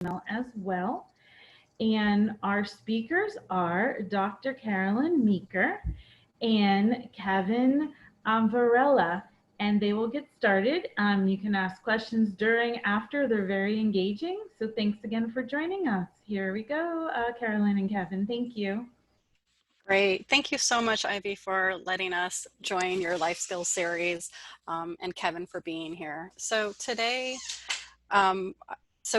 as well. And our speakers are Dr. Carolyn Meeker and Kevin Varela, and they will get started. You can ask questions during, after. They're very engaging. So thanks again for joining us. Here we go, Carolyn and Kevin. Thank you. Great. Thank you so much, Ivy, for letting us join your life skills series, and Kevin for being here. So today,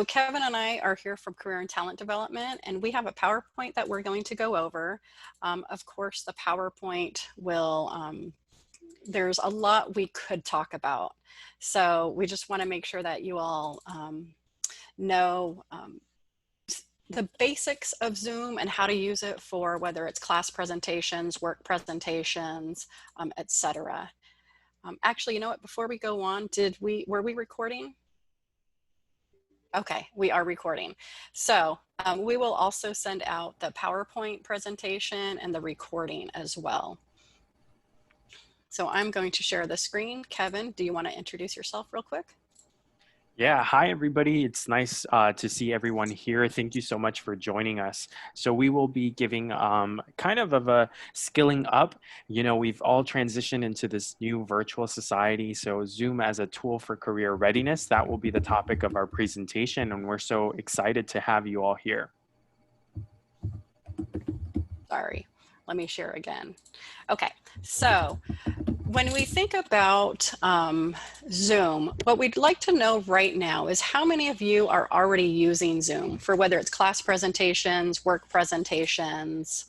Kevin and I are here from Career and Talent Development, and we have a PowerPoint that we're going to go over. Of course, the PowerPoint will, there's a lot we could talk about. So we just want to make sure that you all know the basics of Zoom and how to use it for whether it's class presentations, work presentations, etc. Actually, you know what, before we go on, were we recording? Okay, we are recording. So we will also send out the PowerPoint presentation and the recording as well. So I'm going to share the screen. Kevin, do you want to introduce yourself real quick? Yeah, hi everybody. It's nice to see everyone here. Thank you so much for joining us. So we will be giving kind of a skilling up. You know, we've all transitioned into this new virtual society. So Zoom as a tool for career readiness, that will be the topic of our presentation. And we're so excited to have you all here. Sorry, let me share again. Okay, so when we think about Zoom, what we'd like to know right now is how many of you are already using Zoom for whether it's class presentations, work presentations.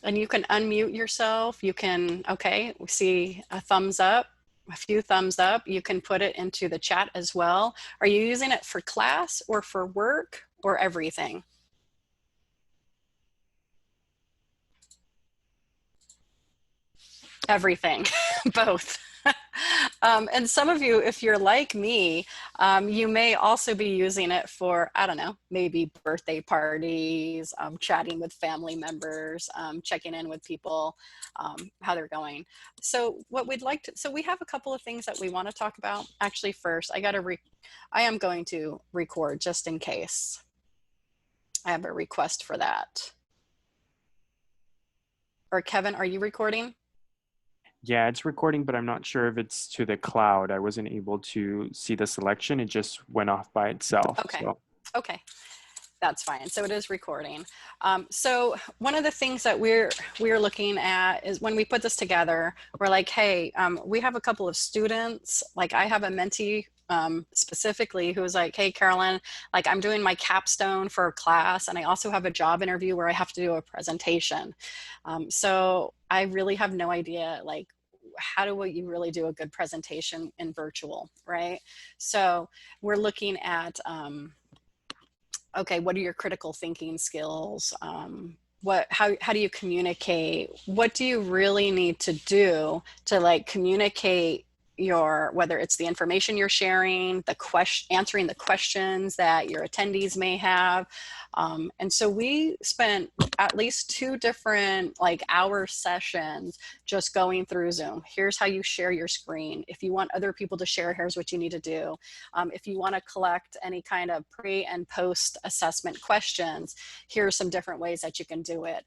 And you can unmute yourself. You can, okay, we see a thumbs up, a few thumbs up. You can put it into the chat as well. Are you using it for class or for work or everything? Everything, both. And some of you, if you're like me, you may also be using it for, I don't know, maybe birthday parties, chatting with family members, checking in with people, how they're going. So what we'd like to, so we have a couple of things that we want to talk about. Actually, first, I am going to record just in case. I have a request for that. Or Kevin, are you recording? Yeah, it's recording, but I'm not sure if it's to the cloud. I wasn't able to see the selection. It just went off by itself. Okay. So. Okay. That's fine. So it is recording. So one of the things that we're looking at is when we put this together, we're like, hey, we have a couple of students. Like I have a mentee specifically who was like, hey, Carolyn, like I'm doing my capstone for a class, and I also have a job interview where I have to do a presentation. So I really have no idea, like, how do you really do a good presentation in virtual, right? So we're looking at, okay, what are your critical thinking skills? How do you communicate? What do you really need to do to like communicate whether it's the information you're sharing, answering the questions that your attendees may have. And so we spent at least 2 different like hour sessions just going through Zoom. Here's how you share your screen. If you want other people to share, here's what you need to do. If you want to collect any kind of pre and post assessment questions, here are some different ways that you can do it.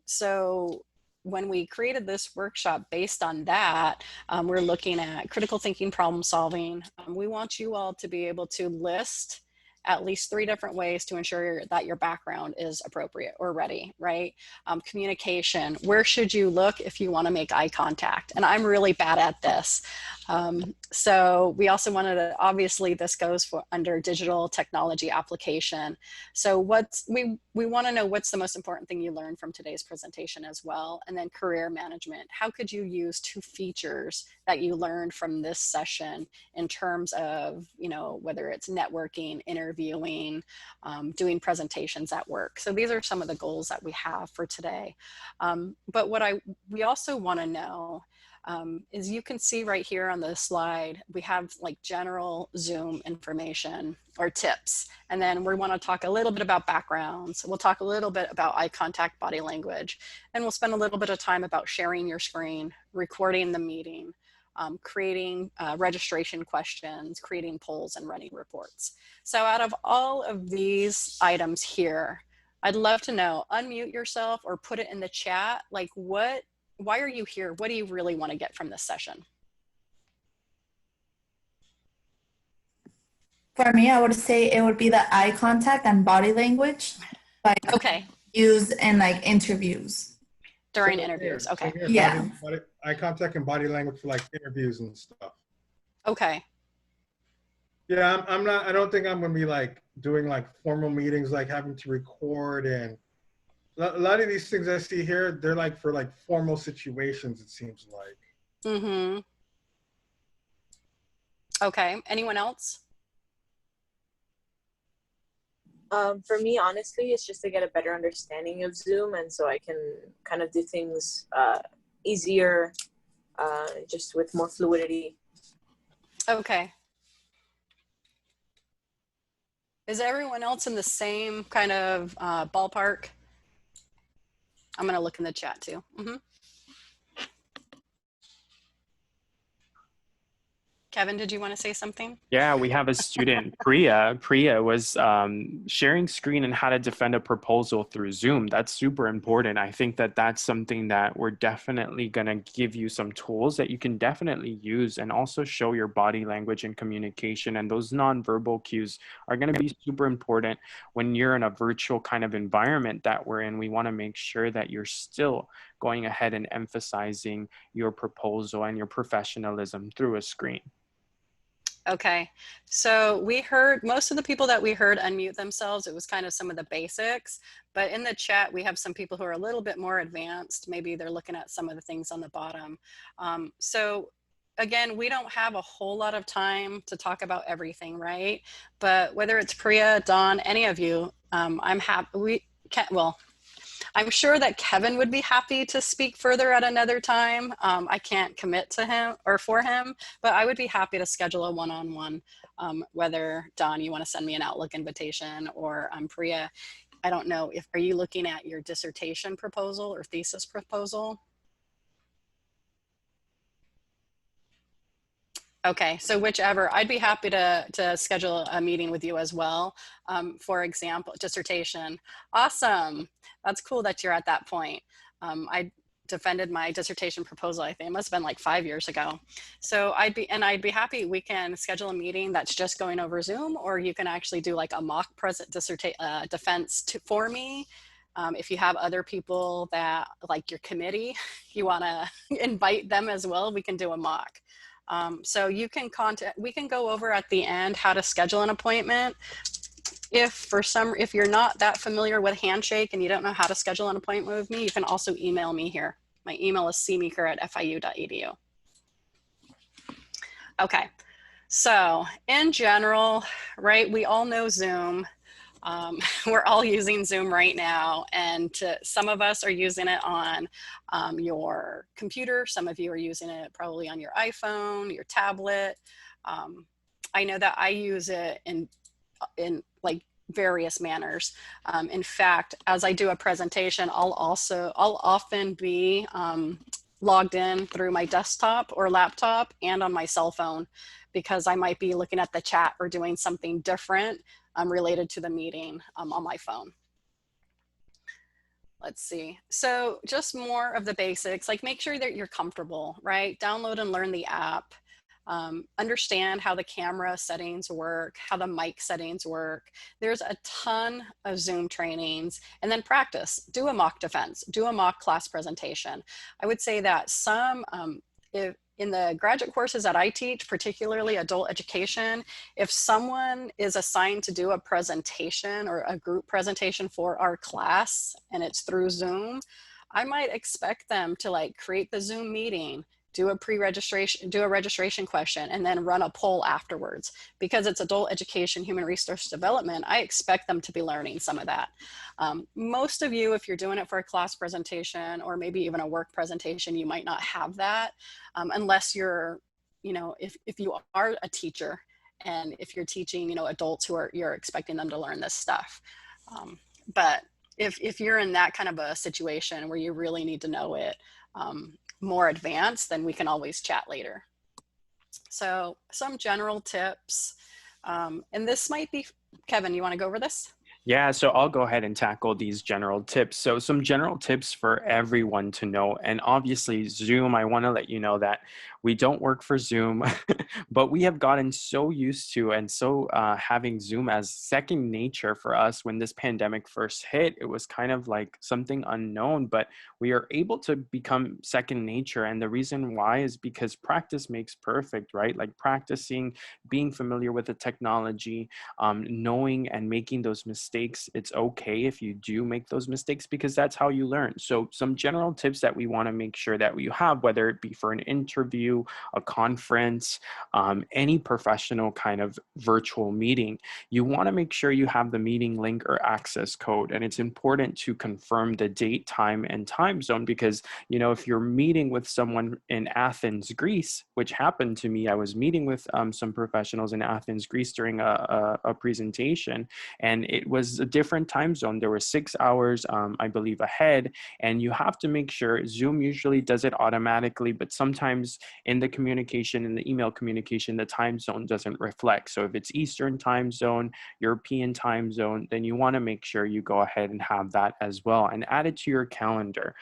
So when we created this workshop based on that, we're looking at critical thinking, problem solving. We want you all to be able to list at least 3 different ways to ensure that your background is appropriate or ready, right? Communication, where should you look if you want to make eye contact? And I'm really bad at this. So we also wanted to, obviously this goes for under digital technology application. So we want to know what's the most important thing you learned from today's presentation as well. And then career management, how could you use 2 features that you learned from this session in terms of, you know, whether it's networking, interviewing, doing presentations at work. So these are some of the goals that we have for today. But what we also want to know is you can see right here on the slide, we have like general Zoom information or tips. And then we want to talk a little bit about backgrounds. We'll talk a little bit about eye contact, body language, and we'll spend a little bit of time about sharing your screen, recording the meeting, creating registration questions, creating polls, and running reports. So out of all of these items here, I'd love to know, unmute yourself or put it in the chat, like why are you here? What do you really want to get from this session? For me, I would say it would be the eye contact and body language, like Okay, used in like interviews. during Same interviews, here, okay. same here. Yeah. Eye contact and body language for like interviews and stuff. Okay, Yeah, I don't think I'm gonna be like doing like formal meetings, like having to record, and a lot of these things I see here, they're like for like formal situations, it seems like. mm-hmm. Okay, anyone else? For me, honestly, it's just to get a better understanding of Zoom, and so I can kind of do things easier, just with more fluidity. Okay. Is everyone else in the same kind of ballpark? I'm going to look in the chat too. Mm-hmm. Kevin, did you want to say something? Yeah, we have a student, Priya. Priya was sharing screen and how to defend a proposal through Zoom. That's super important. I think that that's something that we're definitely going to give you some tools that you can definitely use, and also show your body language and communication. And those nonverbal cues are going to be super important when you're in a virtual kind of environment that we're in. We want to make sure that you're still going ahead and emphasizing your proposal and your professionalism through a screen. Okay, so we heard most of the people that we heard unmute themselves. It was kind of some of the basics, but in the chat, we have some people who are a little bit more advanced. Maybe they're looking at some of the things on the bottom. So again, we don't have a whole lot of time to talk about everything, right? But whether it's Priya, Dawn, any of you, I'm happy. I'm sure that Kevin would be happy to speak further at another time. I can't commit to him or for him, but I would be happy to schedule a one-on-one, whether Dawn, you want to send me an Outlook invitation, or Priya, I don't know, are you looking at your dissertation proposal or thesis proposal? Okay, so whichever, I'd be happy to schedule a meeting with you as well. For example, dissertation. Awesome. That's cool that you're at that point. I defended my dissertation proposal, I think it must have been like 5 years ago. So I'd be happy, we can schedule a meeting that's just going over Zoom, or you can actually do like a mock defense for me. If you have other people that like your committee, you wanna invite them as well, we can do a mock. So you can we can go over at the end how to schedule an appointment. If you're not that familiar with Handshake and you don't know how to schedule an appointment with me, you can also email me here. My email is cmeeker@fiu.edu. Okay, so in general, right, we all know Zoom. We're all using Zoom right now, and some of us are using it on your computer. Some of you are using it probably on your iPhone, your tablet. I know that I use it in like various manners. In fact, as I do a presentation, I'll often be logged in through my desktop or laptop and on my cell phone, because I might be looking at the chat or doing something different related to the meeting on my phone. Let's see. So just more of the basics, like make sure that you're comfortable, right? Download and learn the app. Understand how the camera settings work, how the mic settings work. There's a ton of Zoom trainings, and then practice. Do a mock defense, do a mock class presentation. I would say that in the graduate courses that I teach, particularly adult education, if someone is assigned to do a presentation or a group presentation for our class and it's through Zoom, I might expect them to like create the Zoom meeting, do a registration question, and then run a poll afterwards. Because it's adult education, human resource development, I expect them to be learning some of that. Most of you, if you're doing it for a class presentation or maybe even a work presentation, you might not have that unless you're, if you are a teacher and if you're teaching, adults you're expecting them to learn this stuff. But if you're in that kind of a situation where you really need to know it, more advanced, then we can always chat later. So some general tips, and this might be, Kevin, you want to go over this? Yeah, so I'll go ahead and tackle these general tips. So some general tips for everyone to know. And obviously Zoom, I want to let you know that we don't work for Zoom, but we have gotten so used to and so having Zoom as second nature for us. When this pandemic first hit, it was kind of like something unknown, but we are able to become second nature. And the reason why is because practice makes perfect, right? Like practicing, being familiar with the technology, knowing and making those mistakes. It's okay if you do make those mistakes because that's how you learn. So some general tips that we want to make sure that you have, whether it be for an interview, a conference, any professional kind of virtual meeting, you want to make sure you have the meeting link or access code. And it's important to confirm the date, time, and time zone because, you know, if you're meeting with someone in Athens, Greece, which happened to me, I was meeting with some professionals in Athens, Greece during a presentation, and it was a different time zone. There were 6 hours, I believe, ahead, and you have to make sure Zoom usually does it automatically, but sometimes in the communication, in the email communication, the time zone doesn't reflect. So if it's Eastern time zone, European time zone, then you want to make sure you go ahead and have that as well and add it to your calendar,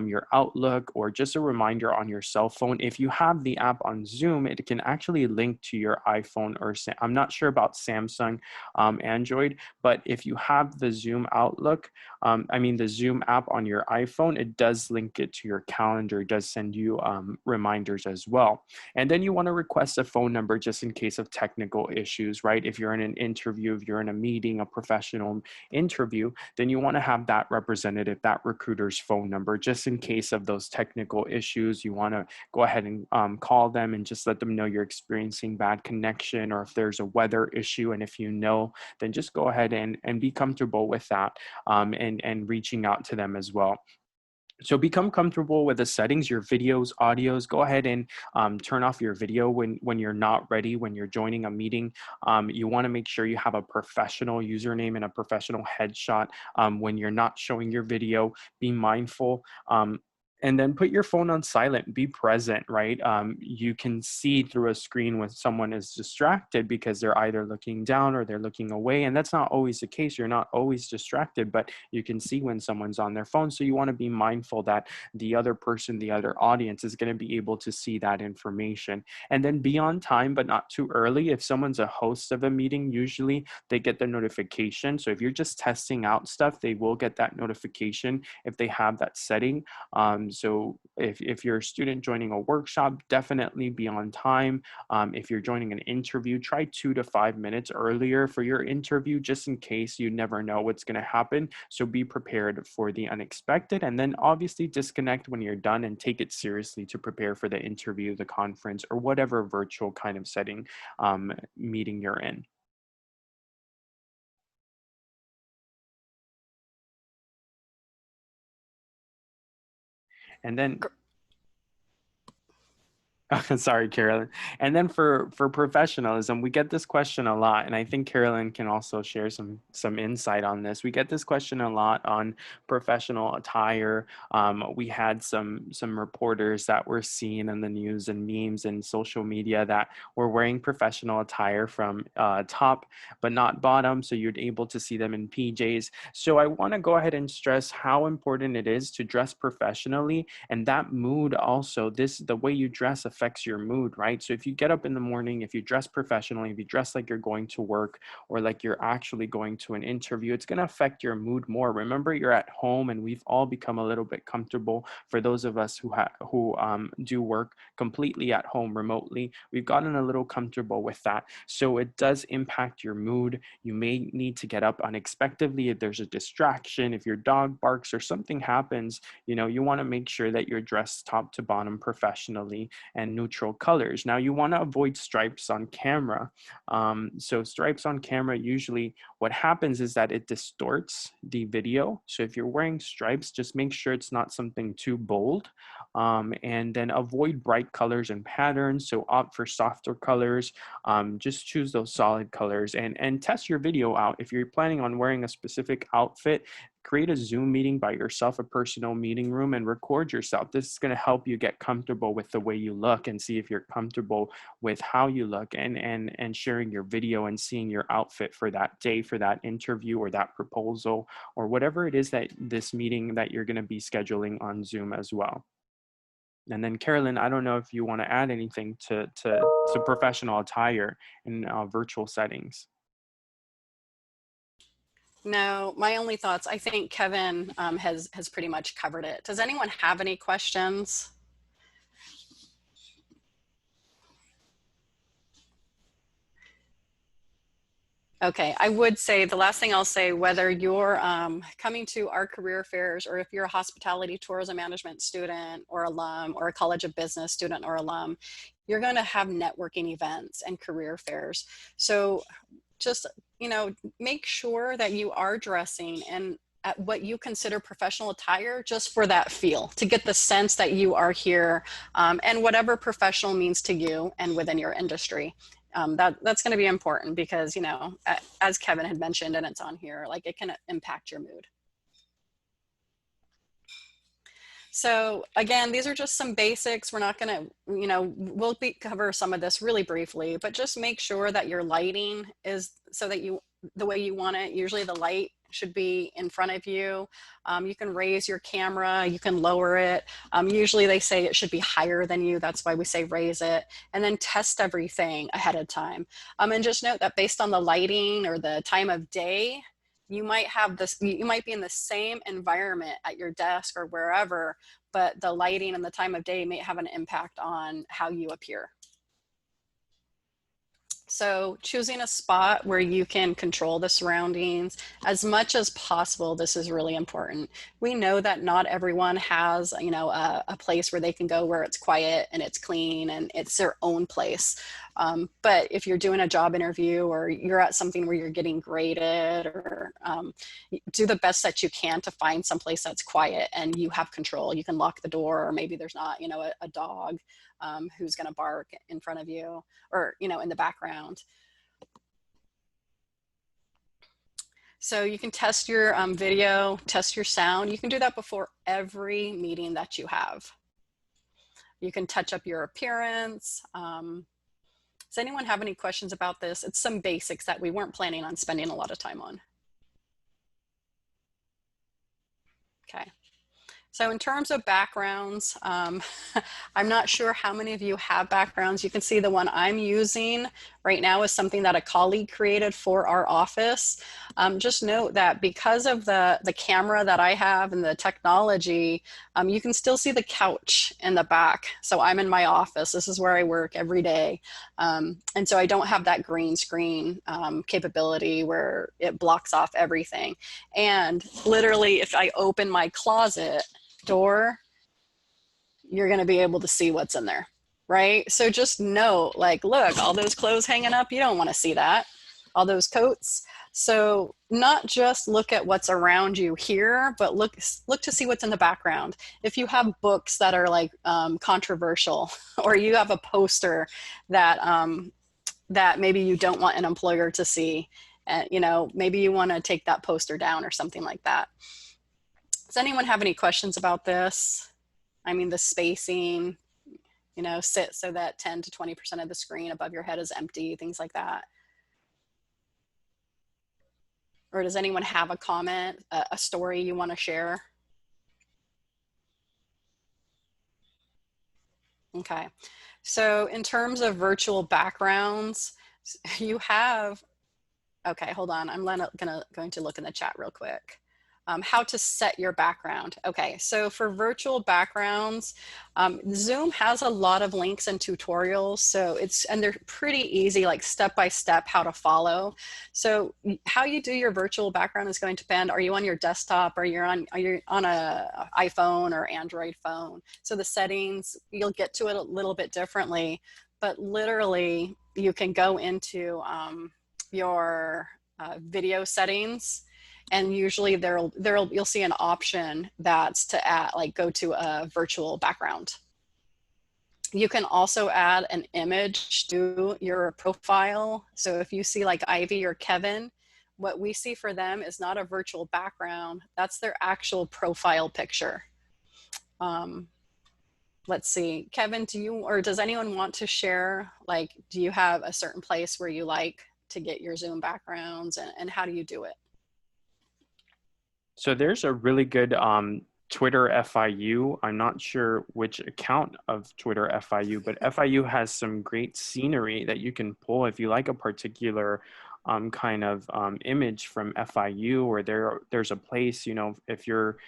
your Outlook, or just a reminder on your cell phone. If you have the app on Zoom, it can actually link to your iPhone, or I'm not sure about Samsung Android, but if you have the Zoom Outlook, the Zoom app on your iPhone, it does link it to your calendar. It does send you reminders as well. And then you want to request a phone number just in case of technical issues, right? If you're in an interview, if you're in a meeting, a professional interview, then you want to have that representative, that recruiter's phone number, just in case of those technical issues. You want to go ahead and call them and just let them know you're experiencing bad connection, or if there's a weather issue. And if you know, then just go ahead and be comfortable with that, and reaching out to them as well. So become comfortable with the settings, your videos, audios. Go ahead and turn off your video when you're not ready, when you're joining a meeting. You want to make sure you have a professional username and a professional headshot when you're not showing your video. Be mindful. And then put your phone on silent, be present, right? You can see through a screen when someone is distracted because they're either looking down or they're looking away. And that's not always the case. You're not always distracted, but you can see when someone's on their phone. So you want to be mindful that the other person, the other audience is going to be able to see that information. And then be on time, but not too early. If someone's a host of a meeting, usually they get the notification. So if you're just testing out stuff, they will get that notification if they have that setting. So if you're a student joining a workshop, definitely be on time. If you're joining an interview, try 2 to 5 minutes earlier for your interview, just in case. You never know what's going to happen. So be prepared for the unexpected, and then obviously disconnect when you're done and take it seriously to prepare for the interview, the conference, or whatever virtual kind of setting meeting you're in. And then sorry, Carolyn. And then for professionalism, we get this question a lot, and I think Carolyn can also share some insight on this. We get this question a lot on professional attire. We had some reporters that were seen in the news and memes and social media that were wearing professional attire from top but not bottom, so you're able to see them in PJs. So I want to go ahead and stress how important it is to dress professionally, and that mood also. The way you dress affects your mood, right? So if you get up in the morning, if you dress professionally, if you dress like you're going to work or like you're actually going to an interview, it's going to affect your mood more. Remember, you're at home, and we've all become a little bit comfortable. For those of us who do work completely at home remotely, we've gotten a little comfortable with that. So it does impact your mood. You may need to get up unexpectedly if there's a distraction, if your dog barks or something happens. You want to make sure that you're dressed top to bottom professionally and neutral colors. Now, you want to avoid stripes on camera. So stripes on camera, usually what happens is that it distorts the video. So if you're wearing stripes, just make sure it's not something too bold. And then avoid bright colors and patterns. So opt for softer colors. Just choose those solid colors and test your video out. If you're planning on wearing a specific outfit, create a Zoom meeting by yourself, a personal meeting room, and record yourself. This is going to help you get comfortable with the way you look and see if you're comfortable with how you look, and sharing your video and seeing your outfit for that day, for that interview or that proposal or whatever it is that this meeting that you're going to be scheduling on Zoom as well. And then Carolyn, I don't know if you want to add anything to professional attire in virtual settings. No, my only thoughts, I think Kevin has pretty much covered it. Does anyone have any questions? Okay, I would say the last thing I'll say, whether you're coming to our career fairs or if you're a hospitality tourism management student or alum or a College of Business student or alum, you're going to have networking events and career fairs. So just, you know, make sure that you are dressing and at what you consider professional attire just for that feel, to get the sense that you are here and whatever professional means to you and within your industry. That's going to be important because, you know, as Kevin had mentioned, and it's on here, like it can impact your mood. So again, these are just some basics. We're not going to, you know, we'll cover some of this really briefly, but just make sure that your lighting is so that the way you want it. Usually the light should be in front of you. You can raise your camera, you can lower it. Usually they say it should be higher than you. That's why we say raise it, and then test everything ahead of time. And just note that based on the lighting or the time of day, you might have this, you might be in the same environment at your desk or wherever, but the lighting and the time of day may have an impact on how you appear. So choosing a spot where you can control the surroundings as much as possible, this is really important. We know that not everyone has, you know, a place where they can go where it's quiet and it's clean and it's their own place. But if you're doing a job interview or you're at something where you're getting graded, or do the best that you can to find some place that's quiet and you have control. You can lock the door, or maybe there's not, you know, a dog who's going to bark in front of you or, you know, in the background. So you can test your video, test your sound. You can do that before every meeting that you have. You can touch up your appearance. Does anyone have any questions about this? It's some basics that we weren't planning on spending a lot of time on. Okay. So in terms of backgrounds, I'm not sure how many of you have backgrounds. You can see the one I'm using right now is something that a colleague created for our office. Just note that because of the camera that I have and the technology, you can still see the couch in the back. So I'm in my office. This is where I work every day. And so I don't have that green screen capability where it blocks off everything. And literally, if I open my closet door, you're going to be able to see what's in there, right? So just note, like, look, all those clothes hanging up, you don't want to see that, all those coats. So not just look at what's around you here, but look to see what's in the background. If you have books that are like controversial, or you have a poster that that maybe you don't want an employer to see, and you know, maybe you want to take that poster down or something like that. Does anyone have any questions about this? I mean, the spacing, you know, sit so that 10 to 20% of the screen above your head is empty, things like that. Or does anyone have a comment, a story you want to share? Okay. So in terms of virtual backgrounds, you have, okay, hold on. I'm going to look in the chat real quick. How to set your background. Okay, so for virtual backgrounds, Zoom has a lot of links and tutorials. So and they're pretty easy, like step-by-step how to follow. So how you do your virtual background is going to depend. Are you on your desktop, or are you on a iPhone or Android phone? So the settings, you'll get to it a little bit differently, but literally you can go into your video settings, and usually you'll see an option that's to add, like, go to a virtual background. You can also add an image to your profile. So if you see like Ivy or Kevin, what we see for them is not a virtual background. That's their actual profile picture. Let's see, Kevin, do you, or does anyone want to share, like, do you have a certain place where you like to get your Zoom backgrounds, and how do you do it? So there's a really good Twitter FIU. I'm not sure which account of Twitter FIU, but FIU has some great scenery that you can pull if you like a particular kind of image from FIU, or there's a place, you know, if you're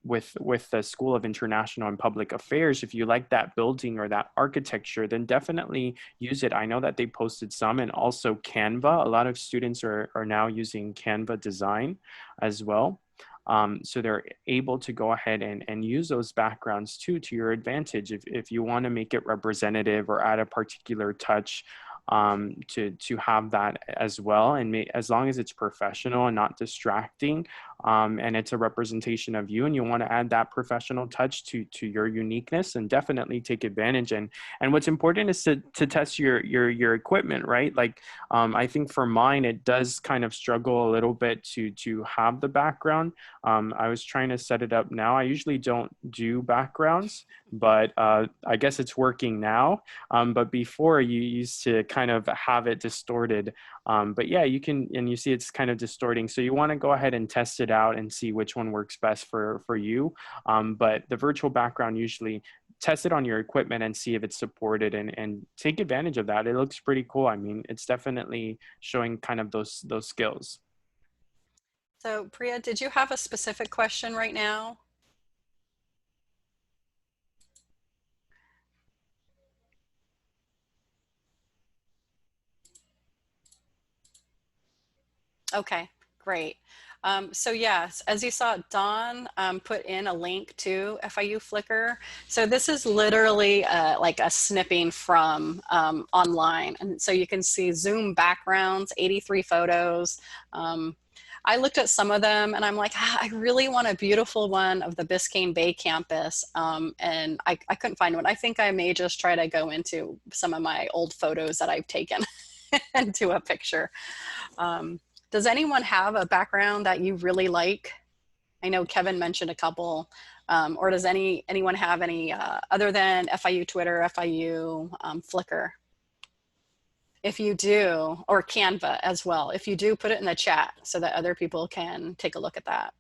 with the School of International and Public Affairs, if you like that building or that architecture, then definitely use it. I know that they posted some, and also Canva. A lot of students are now using Canva design as well. So they're able to go ahead and use those backgrounds too to your advantage if you want to make it representative or add a particular touch to have that as well. And as long as it's professional and not distracting, and it's a representation of you, and you want to add that professional touch to your uniqueness, and definitely take advantage. And what's important is to test your equipment, right? Like I think for mine, it does kind of struggle a little bit to have the background. I was trying to set it up now. I usually don't do backgrounds, but I guess it's working now. But before, you used to kind of have it distorted. But yeah, you can, and you see it's kind of distorting. So you want to go ahead and test it out and see which one works best for you. But the virtual background, usually test it on your equipment and see if it's supported, and take advantage of that. It looks pretty cool. I mean, it's definitely showing kind of those skills. So Priya, did you have a specific question right now? Okay, great. So yes, as you saw, Dawn put in a link to FIU Flickr. So this is literally like a snipping from online. And so you can see Zoom backgrounds, 83 photos. I looked at some of them and I'm like, I really want a beautiful one of the Biscayne Bay campus. And I couldn't find one. I think I may just try to go into some of my old photos that I've taken and do a picture. Does anyone have a background that you really like? I know Kevin mentioned a couple, or does anyone have any other than FIU Twitter, FIU Flickr? If you do, or Canva as well. If you do, put it in the chat so that other people can take a look at that.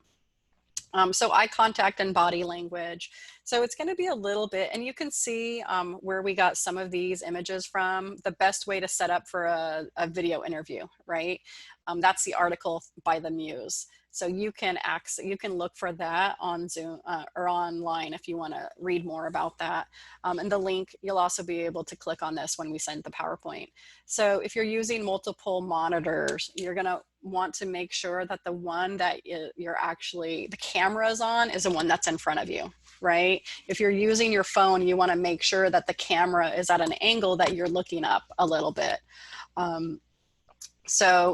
So eye contact and body language. So it's going to be a little bit, and you can see where we got some of these images from. The best way to set up for a video interview, right? That's the article by the Muse. So you can look for that on Zoom or online if you want to read more about that. And the link, you'll also be able to click on this when we send the PowerPoint. So if you're using multiple monitors, you're going to want to make sure that the one that the camera is on is the one that's in front of you, right? If you're using your phone, you want to make sure that the camera is at an angle that you're looking up a little bit.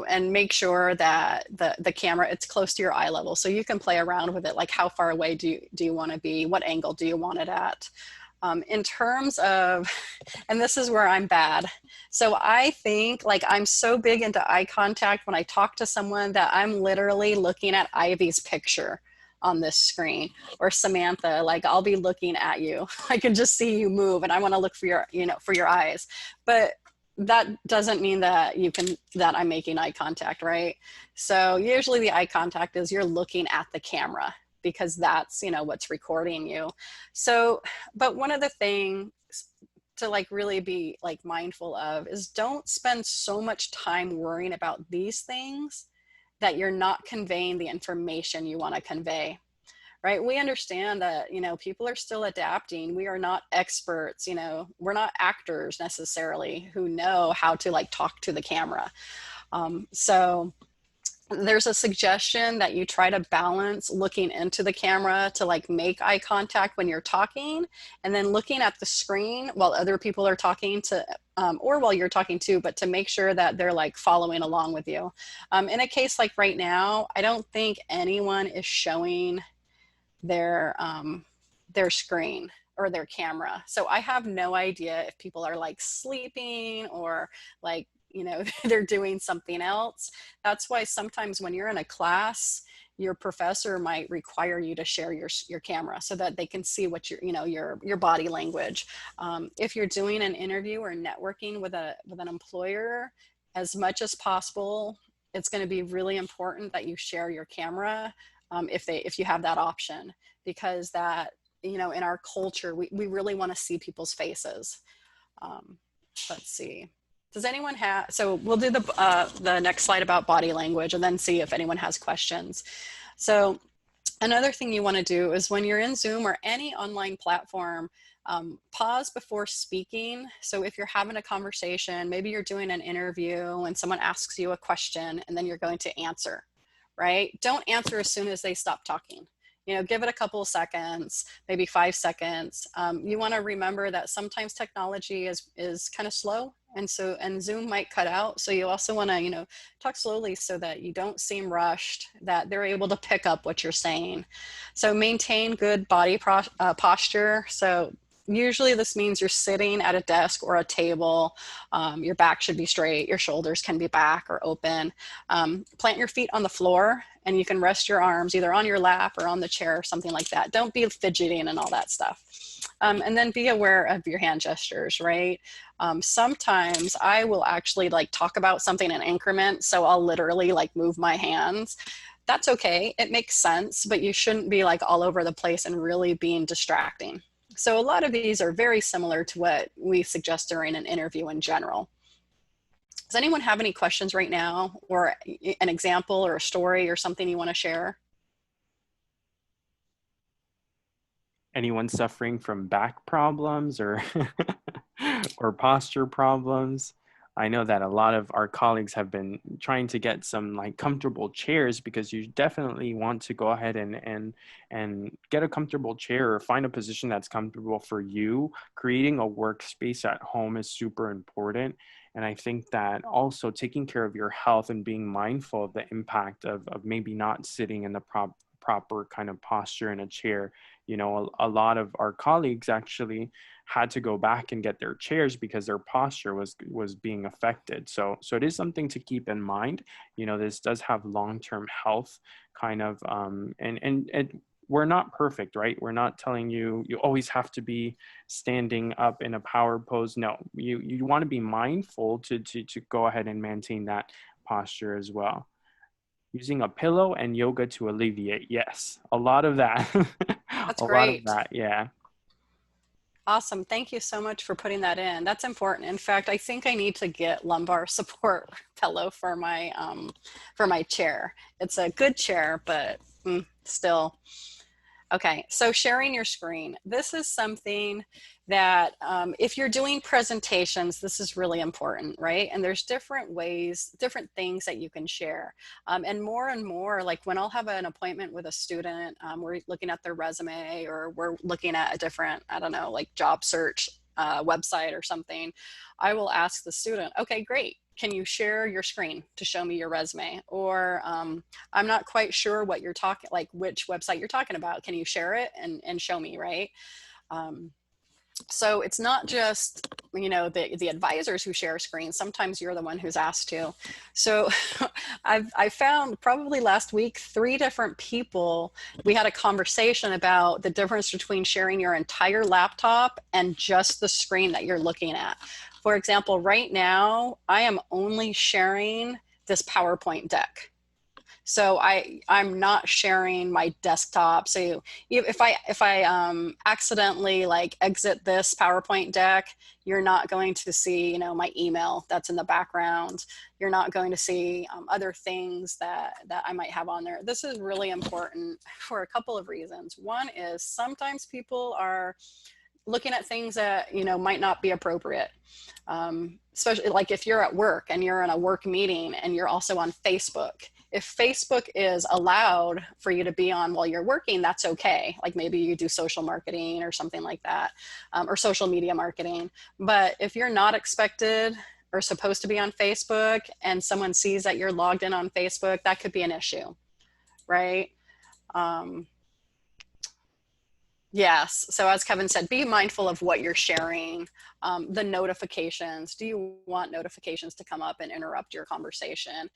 And make sure that the camera, it's close to your eye level. So you can play around with it, like how far away do you want to be? What angle do you want it at? In terms of, and this is where I'm bad. So I think, like, I'm so big into eye contact when I talk to someone that I'm literally looking at Ivy's picture on this screen, or Samantha, like I'll be looking at you. I can just see you move and I want to look for your eyes. But that doesn't mean that I'm making eye contact, right? So usually the eye contact is you're looking at the camera, because that's, what's recording you. So, but one of the things to like really be like mindful of is don't spend so much time worrying about these things that you're not conveying the information you want to convey. Right? We understand that, people are still adapting. We are not experts, we're not actors necessarily who know how to like talk to the camera. So there's a suggestion that you try to balance looking into the camera to like make eye contact when you're talking, and then looking at the screen while other people are talking to, or while you're talking too, but to make sure that they're like following along with you. In a case like right now, I don't think anyone is showing their screen or their camera. So I have no idea if people are like sleeping or like you know, they're doing something else. That's why sometimes when you're in a class, your professor might require you to share your camera so that they can see what your body language. If you're doing an interview or networking with an employer, as much as possible, it's going to be really important that you share your camera if you have that option, because that, you know, in our culture, we really want to see people's faces. Let's see. Does anyone have, so we'll do the next slide about body language and then see if anyone has questions. So another thing you want to do is when you're in Zoom or any online platform, pause before speaking. So if you're having a conversation, maybe you're doing an interview and someone asks you a question and then you're going to answer, right? Don't answer as soon as they stop talking. You know, give it a couple of seconds, maybe 5 seconds. You want to remember that sometimes technology is kind of slow, and Zoom might cut out. So you also want to, you know, talk slowly so that you don't seem rushed, that they're able to pick up what you're saying. So maintain good body posture. So usually this means you're sitting at a desk or a table. Your back should be straight. Your shoulders can be back or open. Plant your feet on the floor, and you can rest your arms either on your lap or on the chair or something like that. Don't be fidgeting and all that stuff. And then be aware of your hand gestures, right? Sometimes I will actually like talk about something in increments. So I'll literally like move my hands. That's okay. It makes sense, but you shouldn't be like all over the place and really being distracting. So a lot of these are very similar to what we suggest during an interview in general. Does anyone have any questions right now, or an example or a story or something you want to share? Anyone suffering from back problems or or posture problems? I know that a lot of our colleagues have been trying to get some like comfortable chairs, because you definitely want to go ahead and get a comfortable chair or find a position that's comfortable for you. Creating a workspace at home is super important. And I think that also taking care of your health and being mindful of the impact of maybe not sitting in the proper kind of posture in a chair. You know, a lot of our colleagues actually had to go back and get their chairs because their posture was being affected. So it is something to keep in mind. You know, this does have long-term health kind of, and we're not perfect, right? We're not telling you always have to be standing up in a power pose. No, you want to be mindful to go ahead and maintain that posture as well. Using a pillow and yoga to alleviate. Yes, a lot of that. That's a great. lot of that, yeah. Awesome. Thank you so much for putting that in. That's important. In fact, I think I need to get lumbar support pillow for my chair. It's a good chair, but still. Okay, so sharing your screen. This is something that if you're doing presentations, this is really important, right? And there's different ways, different things that you can share. And more, like when I'll have an appointment with a student, we're looking at their resume, or we're looking at a different, I don't know, like job search website or something, I will ask the student, okay, great. Can you share your screen to show me your resume? Or I'm not quite sure what you're talking, like which website you're talking about. Can you share it and show me, right? So it's not just, you know, the advisors who share screens. Sometimes you're the one who's asked to. So I found probably last week 3 different people. We had a conversation about the difference between sharing your entire laptop and just the screen that you're looking at. For example, right now I am only sharing this PowerPoint deck. So I'm not sharing my desktop. So if I accidentally like exit this PowerPoint deck, you're not going to see, you know, my email that's in the background. You're not going to see other things that I might have on there. This is really important for a couple of reasons. One is sometimes people are looking at things that, you know, might not be appropriate. Especially like if you're at work and you're in a work meeting and you're also on Facebook. If Facebook is allowed for you to be on while you're working, that's okay. Like maybe you do social marketing or something like that, or social media marketing. But if you're not expected or supposed to be on Facebook and someone sees that you're logged in on Facebook, that could be an issue, right? Yes. So as Kevin said, be mindful of what you're sharing. The notifications. Do you want notifications to come up and interrupt your conversation?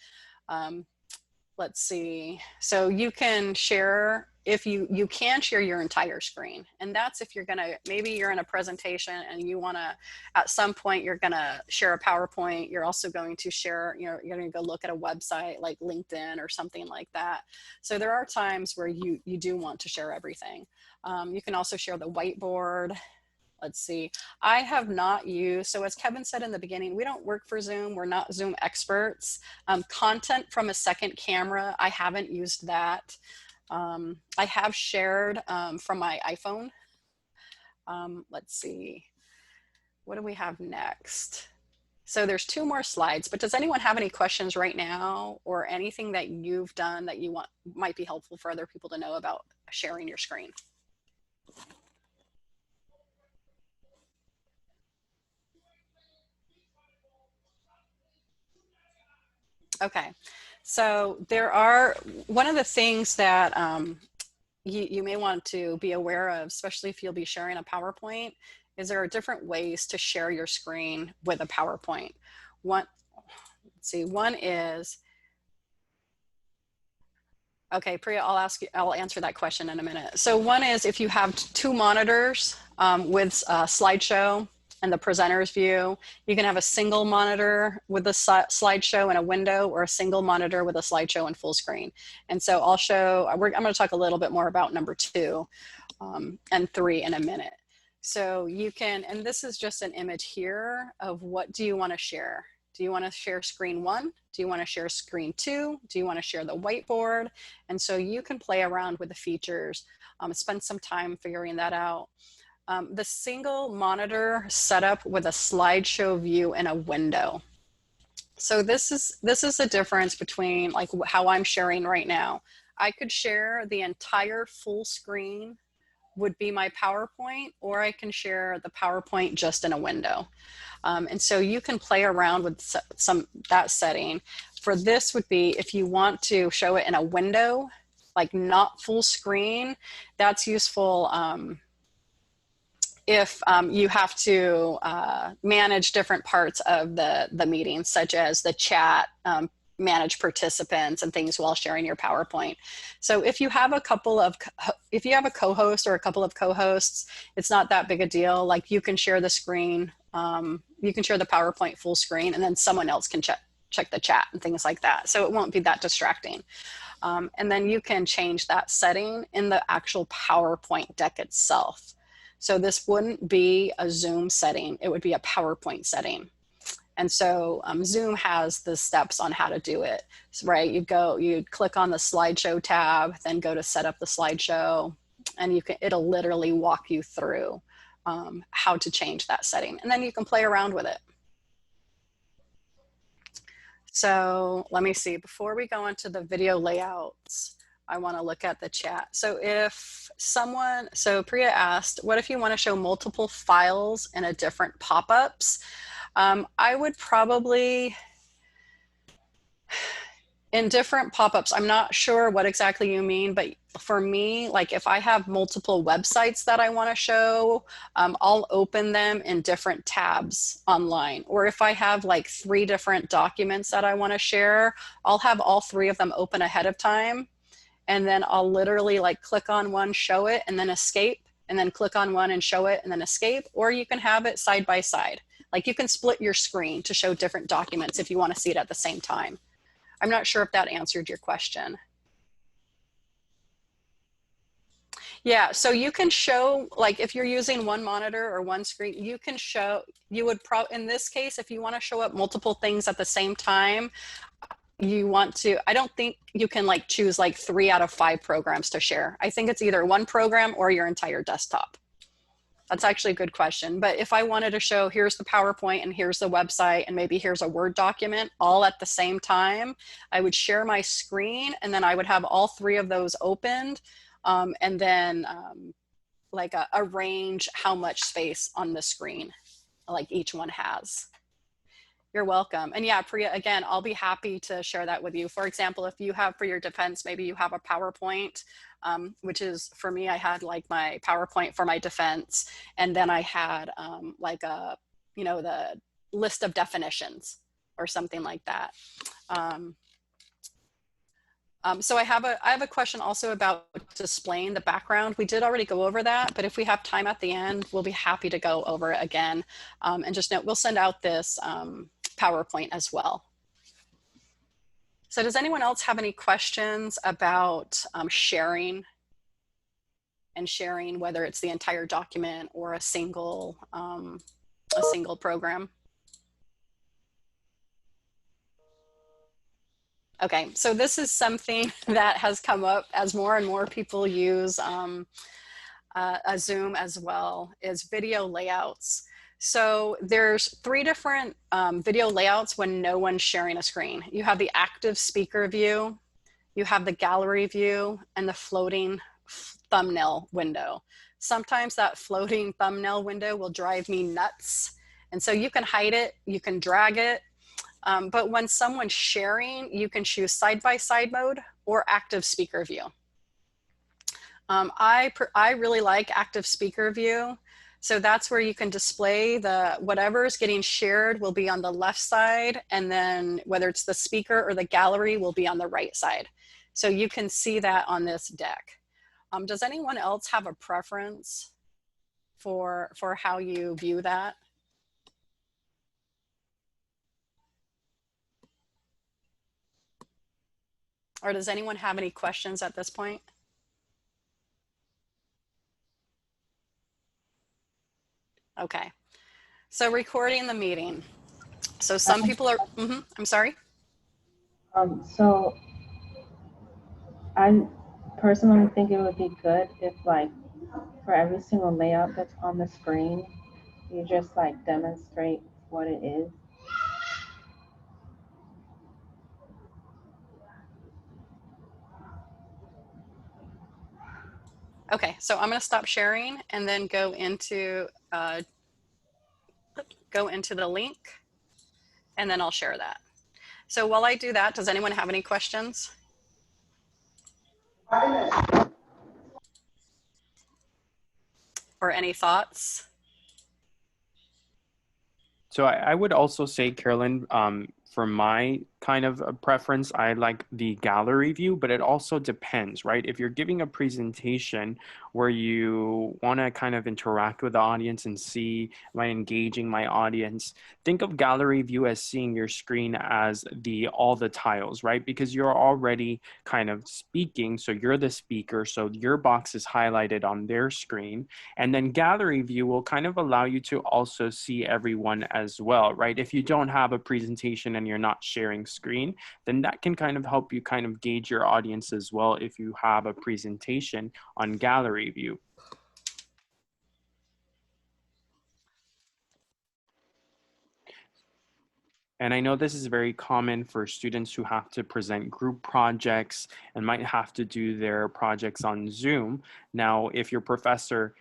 Let's see. So you can share, if you can share your entire screen, and that's if you're gonna, maybe you're in a presentation and you wanna, at some point you're gonna share a PowerPoint. You're also going to share, you know, you're gonna go look at a website like LinkedIn or something like that. So there are times where you do want to share everything. You can also share the whiteboard. Let's see, I have not used, so as Kevin said in the beginning, we don't work for Zoom. We're not Zoom experts. Content from a second camera, I haven't used that. I have shared from my iPhone. Let's see, what do we have next? So there's 2 more slides, but does anyone have any questions right now or anything that you've done that you want might be helpful for other people to know about sharing your screen? Okay, so there are, one of the things that you may want to be aware of, especially if you'll be sharing a PowerPoint, is there are different ways to share your screen with a PowerPoint. One, let's see, one is, okay, Priya, I'll answer that question in a minute. So one is if you have 2 monitors with a slideshow and the presenter's view, you can have a single monitor with a slideshow and a window, or a single monitor with a slideshow and full screen. And so I'll show, I'm going to talk a little bit more about number 2 and 3 in a minute. So you can, and this is just an image here of what do you want to share? Do you want to share screen 1? Do you want to share screen 2? Do you want to share the whiteboard? And so you can play around with the features, spend some time figuring that out. The single monitor setup with a slideshow view and a window. So this is the difference between like how I'm sharing right now. I could share the entire full screen would be my PowerPoint, or I can share the PowerPoint just in a window. And so you can play around with that setting. For this would be if you want to show it in a window, like not full screen, that's useful if you have to manage different parts of the meeting, such as the chat, manage participants and things while sharing your PowerPoint. So if you have a co-host or a couple of co-hosts, it's not that big a deal. Like you can share the screen, you can share the PowerPoint full screen, and then someone else can check the chat and things like that. So it won't be that distracting. And then you can change that setting in the actual PowerPoint deck itself. So this wouldn't be a Zoom setting, it would be a PowerPoint setting. And so Zoom has the steps on how to do it, so, right? You click on the slideshow tab, then go to set up the slideshow, and it'll literally walk you through how to change that setting. And then you can play around with it. So let me see, before we go into the video layouts, I want to look at the chat. So so Priya asked, what if you want to show multiple files in a different pop-ups? I would probably, in different pop-ups, I'm not sure what exactly you mean, but for me, like if I have multiple websites that I want to show, I'll open them in different tabs online. Or if I have like 3 different documents that I want to share, I'll have all 3 of them open ahead of time. And then I'll literally like click on one, show it, and then escape, and then click on one and show it, and then escape. Or you can have it side by side. Like you can split your screen to show different documents if you want to see it at the same time. I'm not sure if that answered your question. Yeah, so you can show, like if you're using one monitor or one screen, you can show, in this case, if you want to show up multiple things at the same time, I don't think you can like choose like 3 out of 5 programs to share. I think it's either one program or your entire desktop. That's actually a good question. But if I wanted to show, here's the PowerPoint and here's the website and maybe here's a Word document all at the same time, I would share my screen and then I would have all 3 of those opened and then like arrange how much space on the screen like each one has. You're welcome. And yeah, Priya, again, I'll be happy to share that with you. For example, if you have for your defense, maybe you have a PowerPoint, which is for me, I had like my PowerPoint for my defense. And then I had like a, you know, the list of definitions or something like that. So I have a question also about displaying the background. We did already go over that, but if we have time at the end, we'll be happy to go over it again. And just note, we'll send out this PowerPoint as well. So does anyone else have any questions about sharing and sharing, whether it's the entire document or a single program? Okay, so this is something that has come up as more and more people use a Zoom as well, is video layouts. So there's 3 different video layouts when no one's sharing a screen. You have the active speaker view, you have the gallery view, and the floating thumbnail window. Sometimes that floating thumbnail window will drive me nuts. And so you can hide it, you can drag it, but when someone's sharing, you can choose side-by-side mode or active speaker view. I really like active speaker view. So that's where you can display whatever is getting shared will be on the left side, and then whether it's the speaker or the gallery will be on the right side. So you can see that on this deck. Does anyone else have a preference for how you view that? Or does anyone have any questions at this point? Okay, so recording the meeting. So some people are, I'm sorry? So I personally think it would be good if, like, for every single layout that's on the screen, you just like demonstrate what it is. Okay, so I'm gonna stop sharing and then go into the link, and then I'll share that. So while I do that, does anyone have any questions? Or any thoughts? So I would also say, Carolyn, for my kind of a preference, I like the gallery view, but it also depends, right? If you're giving a presentation where you want to kind of interact with the audience and see, am I engaging my audience? Think of gallery view as seeing your screen as all the tiles, right? Because you're already kind of speaking, so you're the speaker, so your box is highlighted on their screen. And then gallery view will kind of allow you to also see everyone as well, right? If you don't have a presentation and you're not sharing screen, then that can kind of help you kind of gauge your audience as well if you have a presentation on gallery view. And I know this is very common for students who have to present group projects and might have to do their projects on Zoom. Now, if your professor,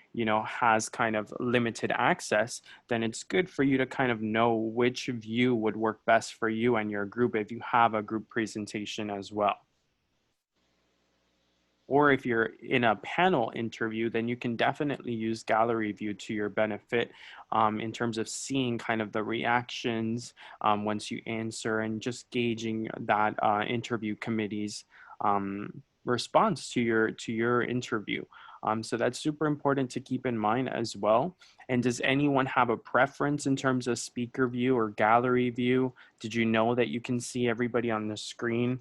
has kind of limited access, then it's good for you to kind of know which view would work best for you and your group if you have a group presentation as well. Or if you're in a panel interview, then you can definitely use gallery view to your benefit in terms of seeing kind of the reactions once you answer and just gauging that interview committee's response to your interview. So that's super important to keep in mind as well. And does anyone have a preference in terms of speaker view or gallery view? Did you know that you can see everybody on the screen?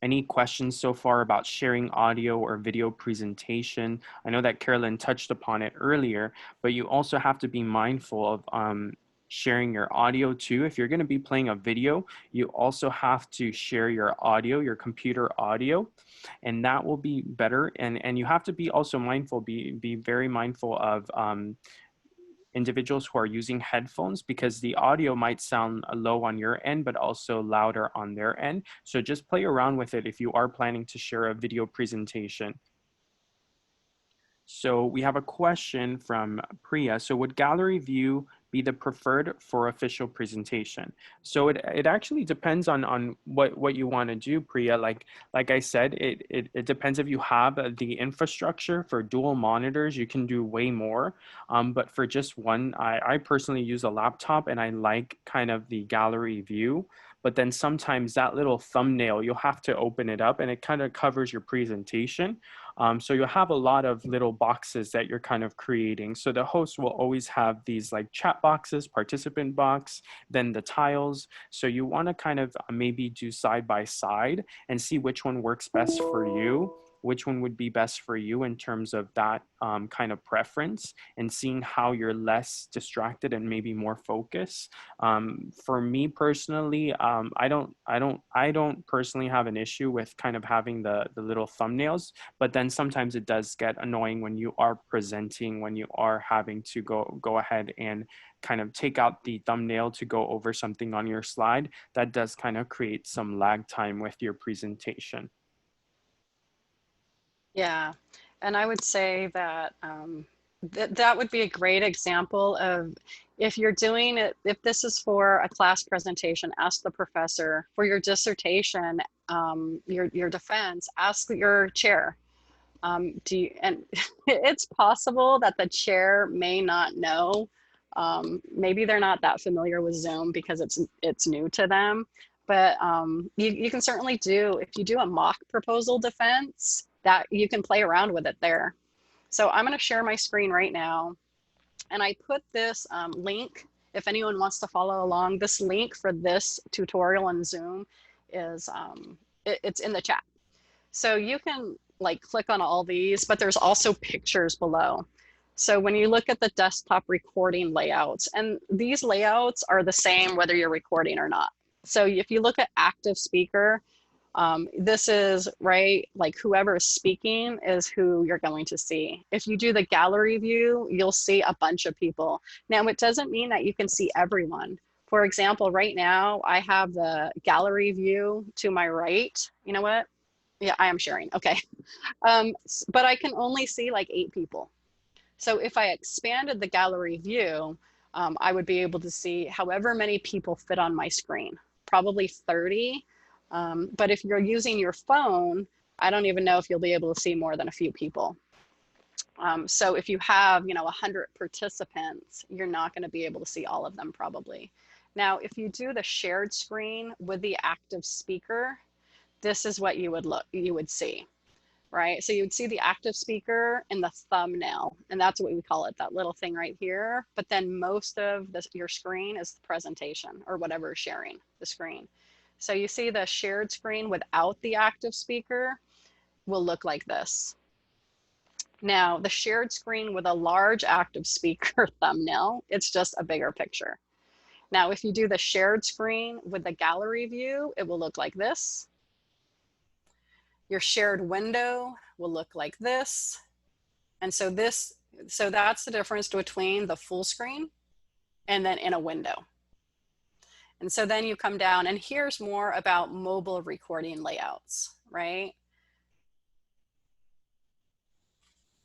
Any questions so far about sharing audio or video presentation? I know that Carolyn touched upon it earlier, but you also have to be mindful of sharing your audio too. If you're going to be playing a video, you also have to share your audio, your computer audio, and that will be better. And you have to be also mindful, be very mindful of individuals who are using headphones, because the audio might sound low on your end, but also louder on their end. So just play around with it if you are planning to share a video presentation. So we have a question from Priya. So would gallery view be the preferred for official presentation? So it actually depends on what you want to do, Priya. Like I said, it depends. If you have the infrastructure for dual monitors, you can do way more. But for just one, I personally use a laptop and I like kind of the gallery view. But then sometimes that little thumbnail, you'll have to open it up and it kind of covers your presentation. So you'll have a lot of little boxes that you're kind of creating. So the host will always have these like chat boxes, participant box, then the tiles. So you want to kind of maybe do side by side and see which one works best for you, which one would be best for you in terms of that kind of preference, and seeing how you're less distracted and maybe more focused. For me personally, I don't personally have an issue with kind of having the little thumbnails, but then sometimes it does get annoying when you are presenting, when you are having to go ahead and kind of take out the thumbnail to go over something on your slide. That does kind of create some lag time with your presentation. Yeah, and I would say that that would be a great example of if you're doing it, if this is for a class presentation, ask the professor. For your dissertation, your defense, ask your chair. And it's possible that the chair may not know. Maybe they're not that familiar with Zoom because it's new to them. But you can certainly do, if you do a mock proposal defense, that you can play around with it there. So I'm going to share my screen right now. And I put this link, if anyone wants to follow along, this link for this tutorial in Zoom is, it's in the chat. So you can like click on all these, but there's also pictures below. So when you look at the desktop recording layouts, and these layouts are the same whether you're recording or not. So if you look at active speaker, this is right, like whoever is speaking is who you're going to see. If you do the gallery view, you'll see a bunch of people. Now, it doesn't mean that you can see everyone. For example, right now, I have the gallery view to my right. You know what? Yeah, I am sharing. Okay. But I can only see like 8 people. So if I expanded the gallery view, I would be able to see however many people fit on my screen, probably 30. But if you're using your phone, I don't even know if you'll be able to see more than a few people. So if you have, 100 participants, you're not going to be able to see all of them probably. Now, if you do the shared screen with the active speaker, this is what you would see, right? So you would see the active speaker in the thumbnail, and that's what we call it, that little thing right here. But then most of your screen is the presentation or whatever is sharing the screen. So you see the shared screen without the active speaker will look like this. Now, the shared screen with a large active speaker thumbnail, it's just a bigger picture. Now, if you do the shared screen with the gallery view, it will look like this. Your shared window will look like this. And so that's the difference between the full screen and then in a window. And so then you come down, and here's more about mobile recording layouts, right?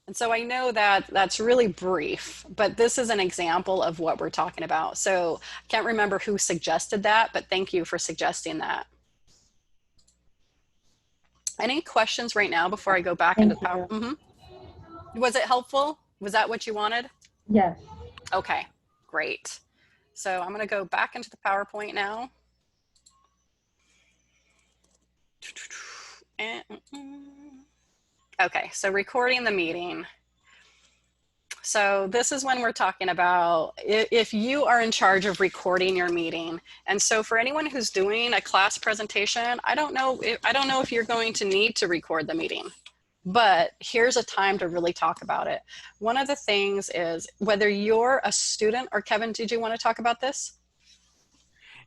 And so I know that that's really brief, but this is an example of what we're talking about. So I can't remember who suggested that, but thank you for suggesting that. Any questions right now before I go back into the power? Was it helpful? Was that what you wanted? Yes. Okay, great. So I'm going to go back into the PowerPoint now. Okay, so recording the meeting. So this is when we're talking about if you are in charge of recording your meeting. And so for anyone who's doing a class presentation, I don't know if you're going to need to record the meeting, but here's a time to really talk about it. One of the things is whether you're a student, or Kevin, did you want to talk about this?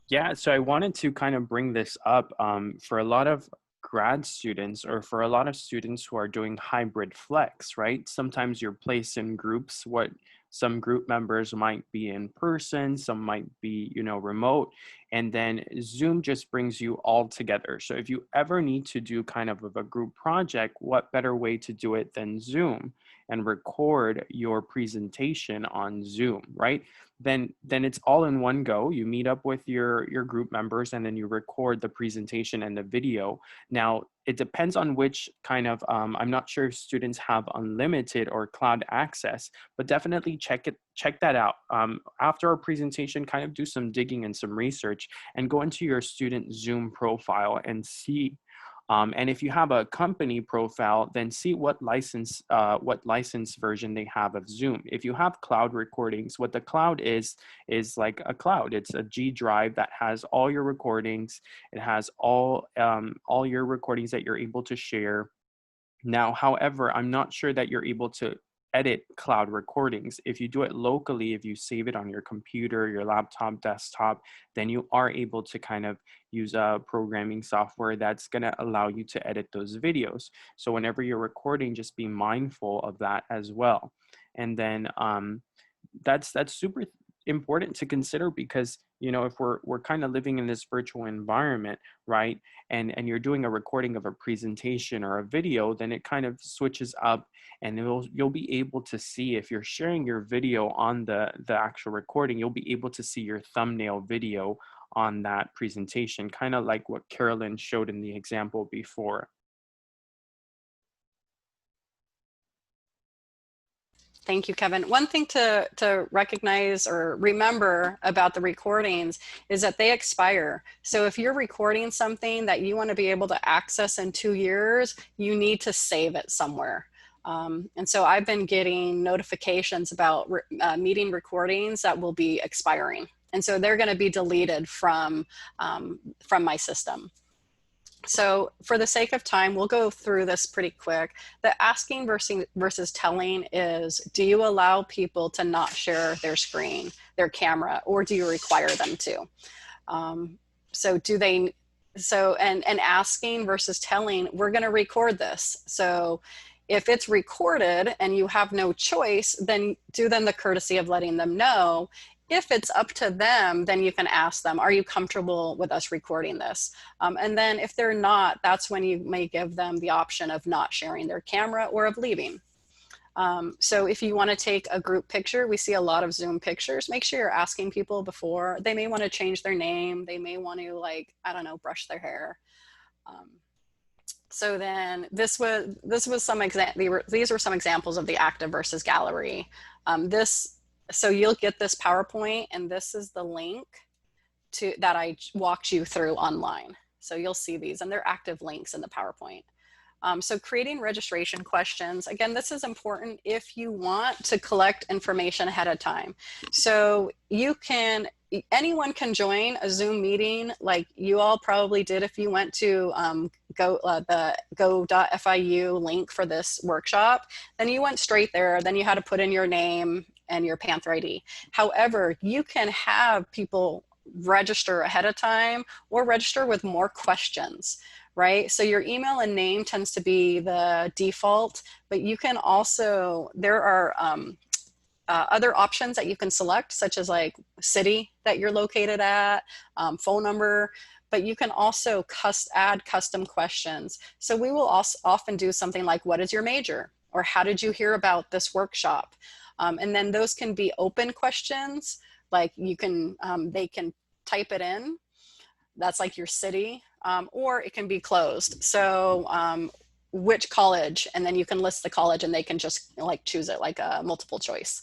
Yeah, so I wanted to kind of bring this up for a lot of grad students, or for a lot of students who are doing hybrid flex, right? Sometimes you're placed in groups. Some group members might be in person, some might be, remote, and then Zoom just brings you all together. So if you ever need to do kind of a group project, what better way to do it than Zoom? and record your presentation on Zoom, right? Then it's all in one go. You meet up with your group members and then you record the presentation and the video. Now, it depends on which kind of, I'm not sure if students have unlimited or cloud access, but definitely check that out. After our presentation, kind of do some digging and some research and go into your student Zoom profile and see. And if you have a company profile, then see what license version they have of Zoom. If you have cloud recordings, what the cloud is like a cloud. It's a G drive that has all your recordings. It has all your recordings that you're able to share. Now, however, I'm not sure that you're able to edit cloud recordings. If you do it locally, if you save it on your computer, your laptop, desktop, then you are able to kind of use a programming software that's going to allow you to edit those videos. So whenever you're recording, just be mindful of that as well. And then that's super important to consider, because if we're kind of living in this virtual environment, right, and you're doing a recording of a presentation or a video, then it kind of switches up, and you'll be able to see, if you're sharing your video on the actual recording, you'll be able to see your thumbnail video on that presentation, kind of like what Carolyn showed in the example before. Thank you, Kevin. One thing to recognize or remember about the recordings is that they expire. So if you're recording something that you want to be able to access in 2 years, you need to save it somewhere. And so I've been getting notifications about meeting recordings that will be expiring. And so they're going to be deleted from my system. So for the sake of time, we'll go through this pretty quick. The asking versus telling is, do you allow people to not share their screen, their camera, or do you require them to? And asking versus telling, we're going to record this. So if it's recorded and you have no choice, then do them the courtesy of letting them know. If it's up to them, then you can ask them, are you comfortable with us recording this? And then if they're not, that's when you may give them the option of not sharing their camera or of leaving. So if you want to take a group picture, we see a lot of Zoom pictures, make sure you're asking people before. They may want to change their name. They may want to, like, I don't know, brush their hair. So then these were some examples of the active versus gallery. So you'll get this PowerPoint, and this is the link that I walked you through online. So you'll see these, and they're active links in the PowerPoint. So creating registration questions. Again, this is important if you want to collect information ahead of time. So anyone can join a Zoom meeting, like you all probably did if you went to the go.fiu link for this workshop. Then you went straight there. Then you had to put in your name and your Panther ID. However, you can have people register ahead of time or register with more questions, right? So your email and name tends to be the default, but you can also, there are other options that you can select, such as like city that you're located at, phone number, but you can also add custom questions. So we will also often do something like, what is your major? Or how did you hear about this workshop? And then those can be open questions, like they can type it in. That's like your city, or it can be closed. So which college, and then you can list the college and they can just like choose it like a multiple choice.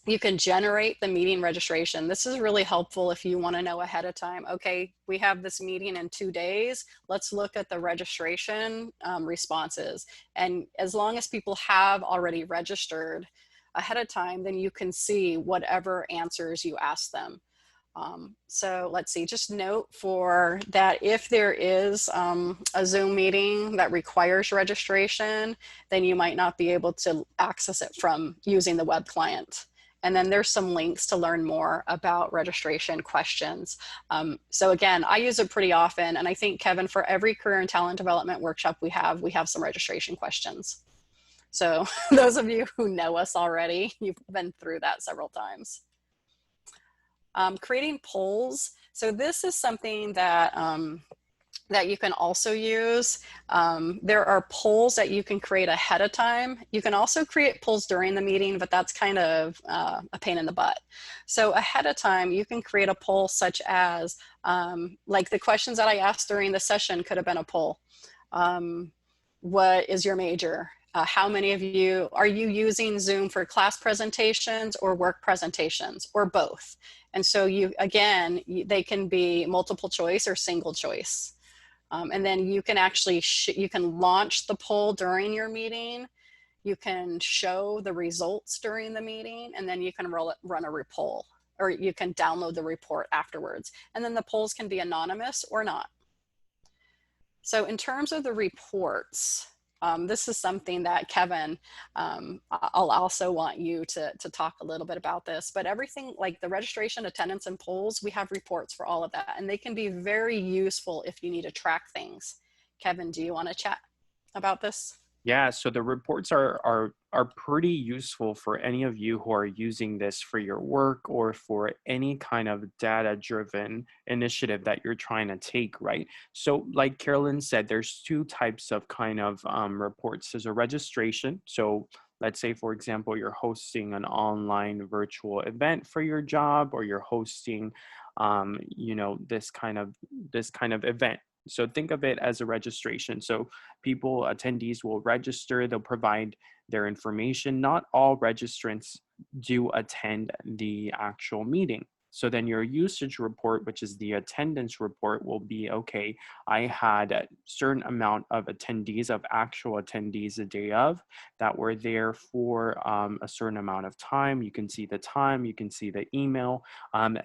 You can generate the meeting registration. This is really helpful if you want to know ahead of time, okay, we have this meeting in 2 days. Let's look at the registration responses. And as long as people have already registered ahead of time, then you can see whatever answers you ask them. So let's see, just note for that, if there is a Zoom meeting that requires registration, then you might not be able to access it from using the web client. And then there's some links to learn more about registration questions. So again, I use it pretty often. And I think, Kevin, for every career and talent development workshop we have some registration questions. So those of you who know us already, you've been through that several times. Creating polls. So this is something that that you can also use. There are polls that you can create ahead of time. You can also create polls during the meeting, but that's kind of a pain in the butt. So ahead of time, you can create a poll such as, like the questions that I asked during the session could have been a poll. What is your major? How many of you, are you using Zoom for class presentations or work presentations or both? And so you, again, they can be multiple choice or single choice. And then you can actually, you can launch the poll during your meeting. You can show the results during the meeting, and then you can run a repoll, or you can download the report afterwards. And then the polls can be anonymous or not. So in terms of the reports, this is something that Kevin, I'll also want you to talk a little bit about this, but everything like the registration, attendance, and polls, we have reports for all of that, and they can be very useful if you need to track things. Kevin, do you want to chat about this? Yeah, so the reports are pretty useful for any of you who are using this for your work or for any kind of data-driven initiative that you're trying to take, right? So like Carolyn said, there's two types of kind of reports. There's a registration. So let's say, for example, you're hosting an online virtual event for your job, or you're hosting, you know, this kind of event. So think of it as a registration. So people, attendees will register, they'll provide their information. Not all registrants do attend the actual meeting. So then your usage report, which is the attendance report, will be, okay, I had a certain amount of attendees, of actual attendees the day of, that were there for a certain amount of time. You can see the time, you can see the email.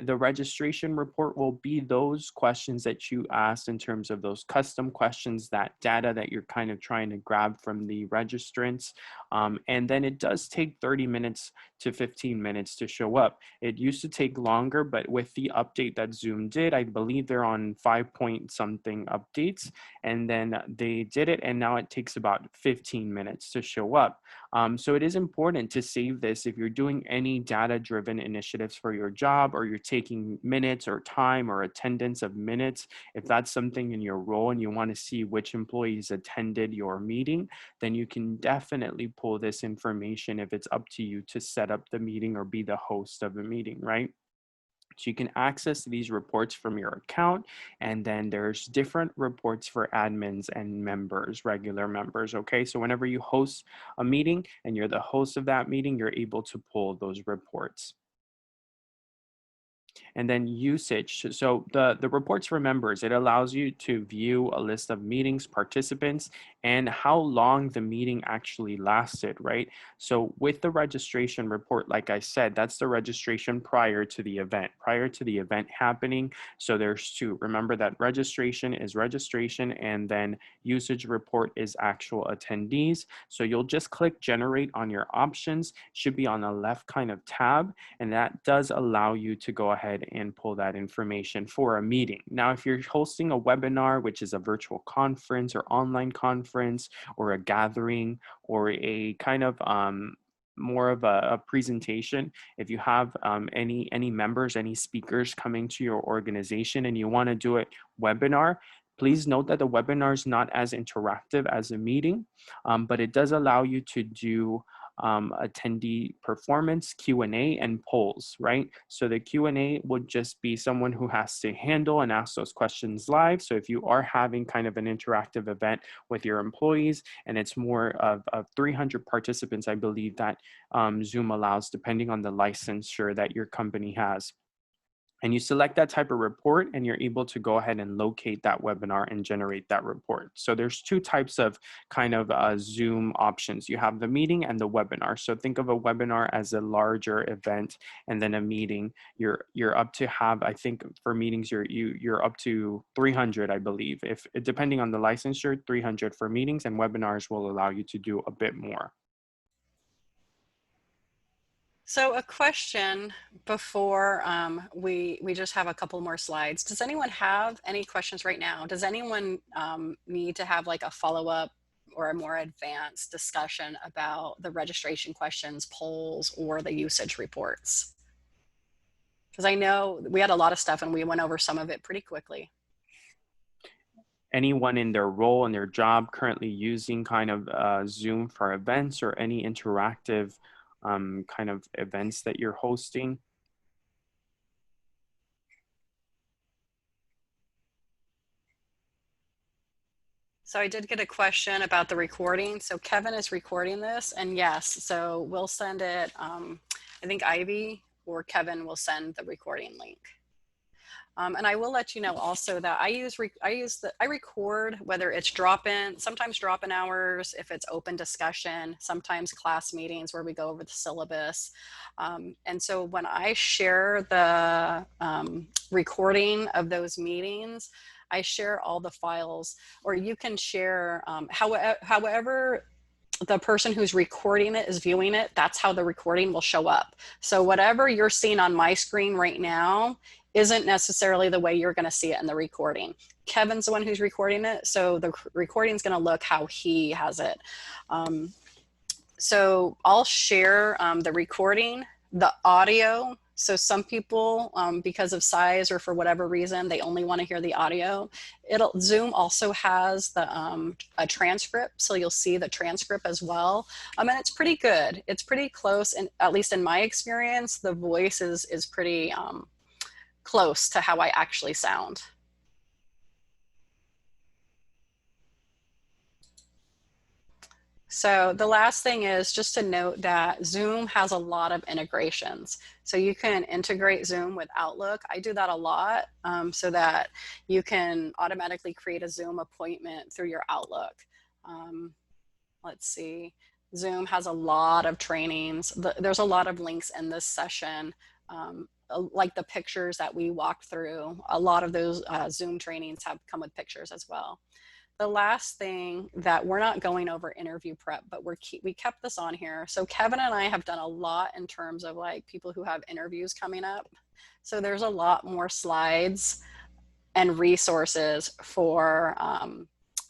The registration report will be those questions that you asked in terms of those custom questions, that data that you're kind of trying to grab from the registrants. And then it does take 30 minutes to 15 minutes to show up. It used to take longer, but with the update that Zoom did, I believe they're on 5-point-something updates, and then they did it, and now it takes about 15 minutes to show up. So it is important to save this if you're doing any data-driven initiatives for your job, or you're taking minutes or time or attendance of minutes. If that's something in your role and you want to see which employees attended your meeting, then you can definitely pull this information if it's up to you to set up the meeting or be the host of a meeting, right? So you can access these reports from your account, and then there's different reports for admins and members, regular members, okay? So whenever you host a meeting and you're the host of that meeting, you're able to pull those reports. And then usage. So the reports for members, it allows you to view a list of meetings, participants, and how long the meeting actually lasted, right? So with the registration report, like I said, that's the registration prior to the event happening. So there's two. Remember that registration is registration, and then usage report is actual attendees. So you'll just click generate on your options, should be on the left kind of tab, and that does allow you to go ahead and pull that information for a meeting. Now, if you're hosting a webinar, which is a virtual conference or online conference or a gathering or a kind of more of a presentation, if you have any members, any speakers coming to your organization and you want to do it webinar, please note that the webinar is not as interactive as a meeting, but it does allow you to do attendee performance, Q&A, and polls, right? So the Q&A would just be someone who has to handle and ask those questions live. So if you are having kind of an interactive event with your employees and it's more of 300 participants, I believe that Zoom allows, depending on the licensure that your company has. And you select that type of report and you're able to go ahead and locate that webinar and generate that report. So there's two types of kind of Zoom options. You have the meeting and the webinar. So think of a webinar as a larger event, and then a meeting, you're up to have, I think for meetings, you're up to 300, I believe. If depending on the licensure, 300 for meetings, and webinars will allow you to do a bit more. So a question before we just have a couple more slides. Does anyone have any questions right now? Does anyone need to have like a follow-up or a more advanced discussion about the registration questions, polls, or the usage reports? Because I know we had a lot of stuff and we went over some of it pretty quickly. anyone in their role and their job currently using kind of Zoom for events or any interactive kind of events that you're hosting? So I did get a question about the recording. So Kevin is recording this, and yes, so we'll send it. I think Ivy or Kevin will send the recording link. And I will let you know also that I record, whether it's drop-in, sometimes drop-in hours, if it's open discussion, sometimes class meetings where we go over the syllabus. And so when I share the recording of those meetings, I share all the files, or you can share however the person who's recording it is viewing it, that's how the recording will show up. So whatever you're seeing on my screen right now isn't necessarily the way you're going to see it in the recording. Kevin's the one who's recording it, so the recording is going to look how he has it. So I'll share the recording, the audio. So some people, because of size or for whatever reason, they only want to hear the audio. Zoom also has a transcript, so you'll see the transcript as well. And it's pretty good. It's pretty close, and at least in my experience, the voice is pretty close to how I actually sound. So the last thing is just to note that Zoom has a lot of integrations. So you can integrate Zoom with Outlook. I do that a lot so that you can automatically create a Zoom appointment through your Outlook. Let's see. Zoom has a lot of trainings. There's a lot of links in this session. Like the pictures that we walked through, a lot of those Zoom trainings have come with pictures as well. The last thing that we're not going over interview prep, but we kept this on here. So Kevin and I have done a lot in terms of like people who have interviews coming up. So there's a lot more slides and resources for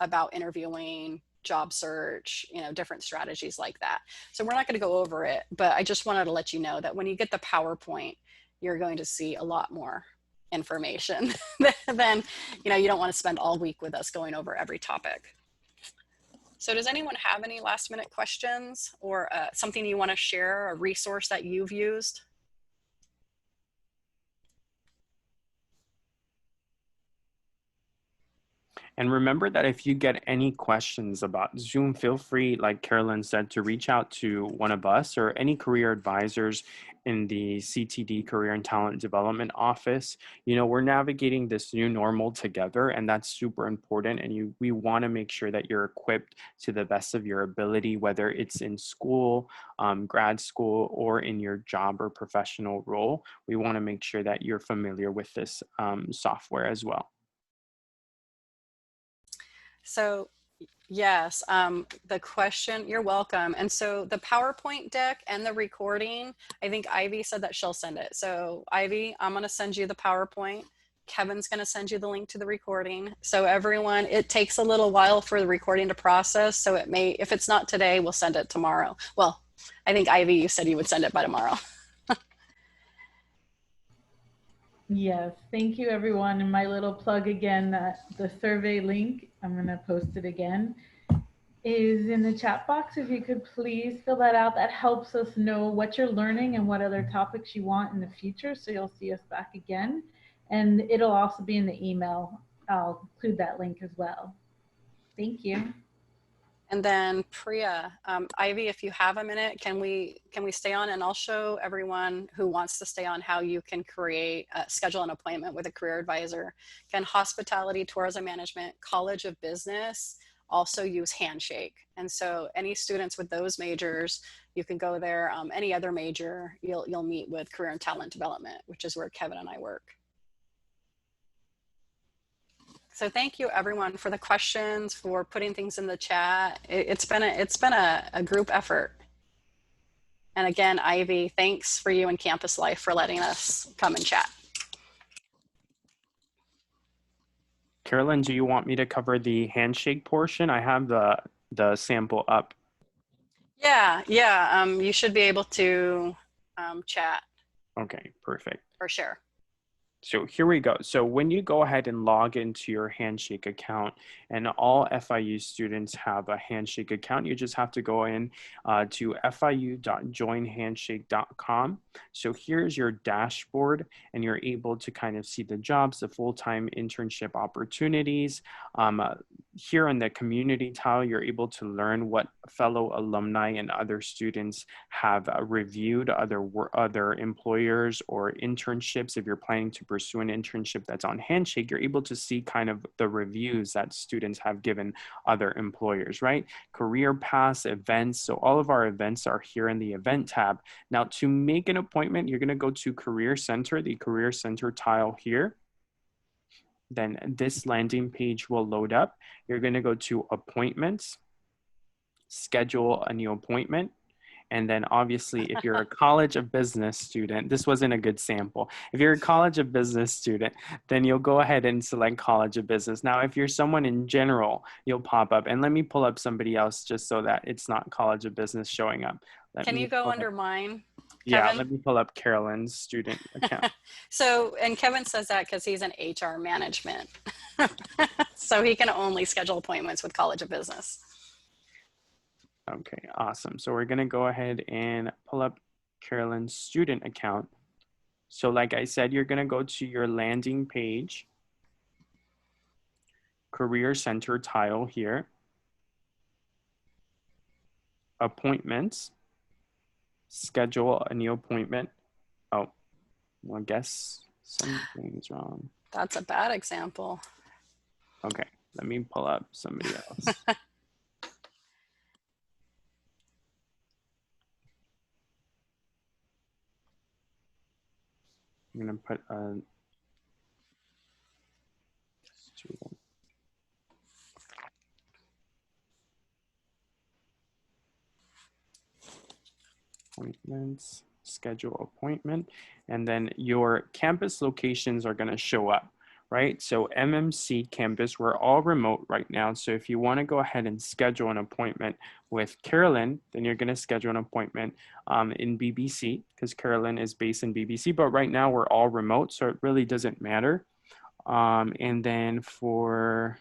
about interviewing, job search, different strategies like that. So we're not going to go over it, but I just wanted to let you know that when you get the PowerPoint, you're going to see a lot more information then you don't want to spend all week with us going over every topic. So does anyone have any last minute questions or something you want to share, a resource that you've used? And remember that if you get any questions about Zoom, feel free, like Carolyn said, to reach out to one of us or any career advisors in the CTD Career and Talent Development Office. We're navigating this new normal together, and that's super important. And we want to make sure that you're equipped to the best of your ability, whether it's in school, grad school, or in your job or professional role. We want to make sure that you're familiar with this software as well. So yes, the question, you're welcome. And so the PowerPoint deck and the recording, I think Ivy said that she'll send it. So Ivy, I'm going to send you the PowerPoint. Kevin's going to send you the link to the recording. So everyone, it takes a little while for the recording to process. So it may, if it's not today, we'll send it tomorrow. Well, I think Ivy, you said you would send it by tomorrow. Yes, thank you everyone. And my little plug again, the survey link, I'm going to post it again, is in the chat box. If you could please fill that out, that helps us know what you're learning and what other topics you want in the future. So you'll see us back again. And it'll also be in the email. I'll include that link as well. Thank you. And then Priya, Ivy, if you have a minute, can we stay on, and I'll show everyone who wants to stay on how you can schedule an appointment with a career advisor. Can hospitality, tourism management, College of Business also use Handshake? And so any students with those majors, you can go there. Any other major, you'll meet with Career and Talent Development, which is where Kevin and I work. So thank you everyone for the questions, for putting things in the chat. It's been a group effort. And again, Ivy, thanks for you and Campus Life for letting us come and chat. Carolyn, do you want me to cover the handshake portion? I have the sample up. Yeah, you should be able to chat. Okay, perfect. Or share. So here we go. So when you go ahead and log into your Handshake account, and all FIU students have a Handshake account, you just have to go in to fiu.joinhandshake.com. So here's your dashboard, and you're able to kind of see the jobs, the full-time internship opportunities. Here in the community tile, you're able to learn what fellow alumni and other students have reviewed, other employers or internships. If you're planning to pursue an internship that's on Handshake, you're able to see kind of the reviews that students have given other employers, right? Career paths, events. So all of our events are here in the event tab. Now to make an appointment, you're gonna go to Career Center, the Career Center tile here. Then this landing page will load up. You're gonna go to Appointments, schedule a new appointment. And then obviously, if you're a College of Business student, this wasn't a good sample. If you're a College of Business student, then you'll go ahead and select College of Business. Now, if you're someone in general, you'll pop up. And let me pull up somebody else just so that it's not College of Business showing up. Can you go under mine, Yeah, Kevin? let me pull up Carolyn's student account. So, and Kevin says that because he's in HR management. So he can only schedule appointments with College of Business. Okay, awesome. So we're gonna go ahead and pull up Carolyn's student account. So like I said, you're gonna go to your landing page, Career Center tile here, Appointments, schedule a new appointment. Oh, well, I guess something's wrong. That's a bad example. Okay, let me pull up somebody else. I'm gonna put a student. Appointments, schedule appointment, and then your campus locations are gonna show up, right? So MMC campus, we're all remote right now. So if you wanna go ahead and schedule an appointment with Carolyn, then you're gonna schedule an appointment in BBC, because Carolyn is based in BBC, but right now we're all remote, so it really doesn't matter. And then for...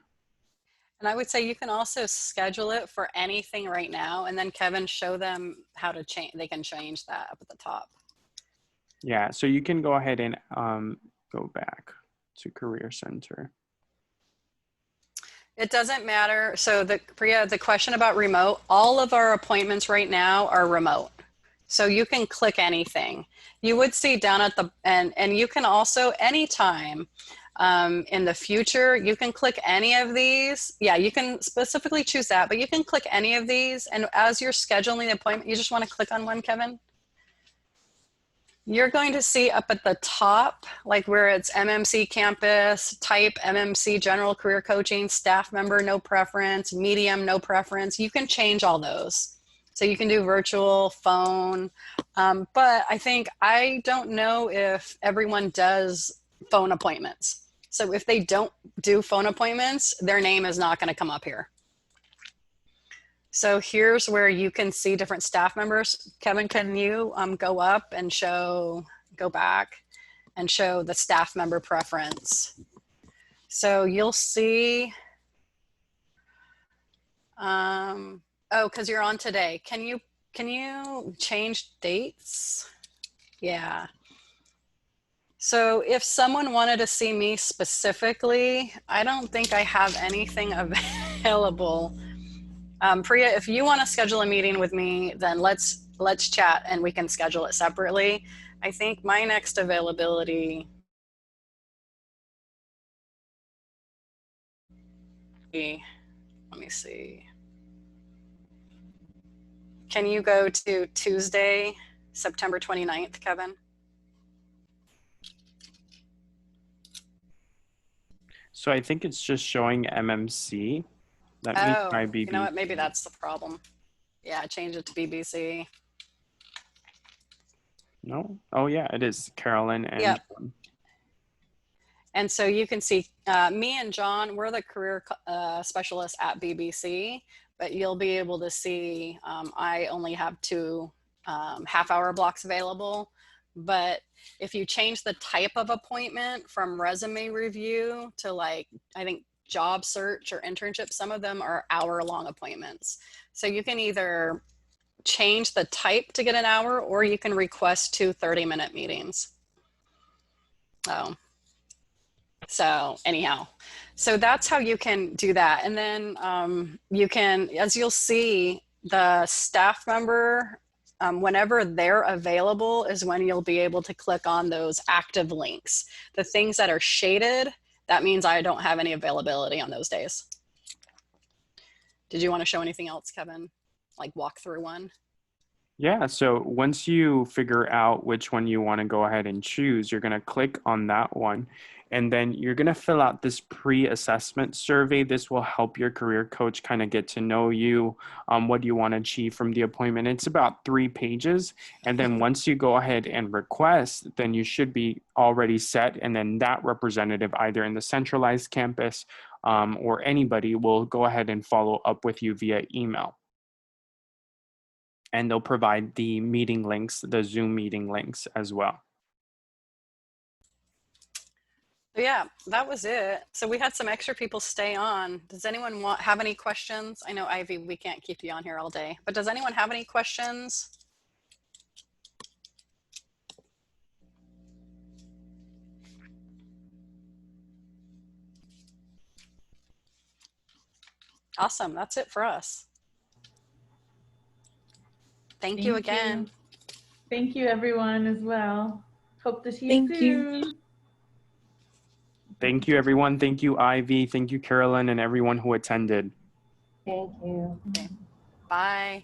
And I would say you can also schedule it for anything right now. And then Kevin, show them how to change. They can change that up at the top. Yeah, so you can go ahead and go back to Career Center. It doesn't matter. So Priya, the question about remote, all of our appointments right now are remote. So you can click anything. You would see down at the, and you can also anytime in the future, you can click any of these. Yeah, you can specifically choose that, but you can click any of these. And as you're scheduling the appointment, you just want to click on one, Kevin. You're going to see up at the top, like where it's MMC campus, type MMC general career coaching, staff member, no preference, medium, no preference. You can change all those. So you can do virtual, phone, but I don't know if everyone does phone appointments. So if they don't do phone appointments, their name is not going to come up here. So here's where you can see different staff members. Kevin, can you go up and go back and show the staff member preference? So you'll see, oh, because you're on today. Can you change dates? Yeah. So if someone wanted to see me specifically, I don't think I have anything available. Priya, if you want to schedule a meeting with me, then let's chat and we can schedule it separately. I think my next availability, let me see. Can you go to Tuesday, September 29th, Kevin? So I think it's just showing MMC. Let me try BBC. You know what? Maybe that's the problem. Yeah, change it to BBC. No? Oh yeah, it is Carolyn and Yep. John. And so you can see me and John, we're the career specialists at BBC, but you'll be able to see I only have 2 half-hour blocks available, But if you change the type of appointment from resume review to like, I think job search or internship, some of them are hour-long appointments. So you can either change the type to get an hour, or you can request 2 30-minute meetings. So anyhow, so that's how you can do that. And then you can, as you'll see, the staff member, whenever they're available is when you'll be able to click on those active links. The things that are shaded, that means I don't have any availability on those days. Did you want to show anything else, Kevin? Like walk through one? Yeah, so once you figure out which one you want to go ahead and choose, you're going to click on that one. And then you're going to fill out this pre-assessment survey. This will help your career coach kind of get to know you, what you want to achieve from the appointment. It's about 3 pages. And then once you go ahead and request, then you should be already set. And then that representative, either in the centralized campus or anybody, will go ahead and follow up with you via email. And they'll provide the meeting links, the Zoom meeting links as well. Yeah, that was it. So we had some extra people stay on. Does anyone have any questions? I know, Ivy, we can't keep you on here all day, but does anyone have any questions? Awesome, that's it for us. Thank you again. Thank you, everyone, as well. Hope to see you soon. Thank you, everyone. Thank you, Ivy. Thank you, Carolyn, and everyone who attended. Thank you. Okay. Bye.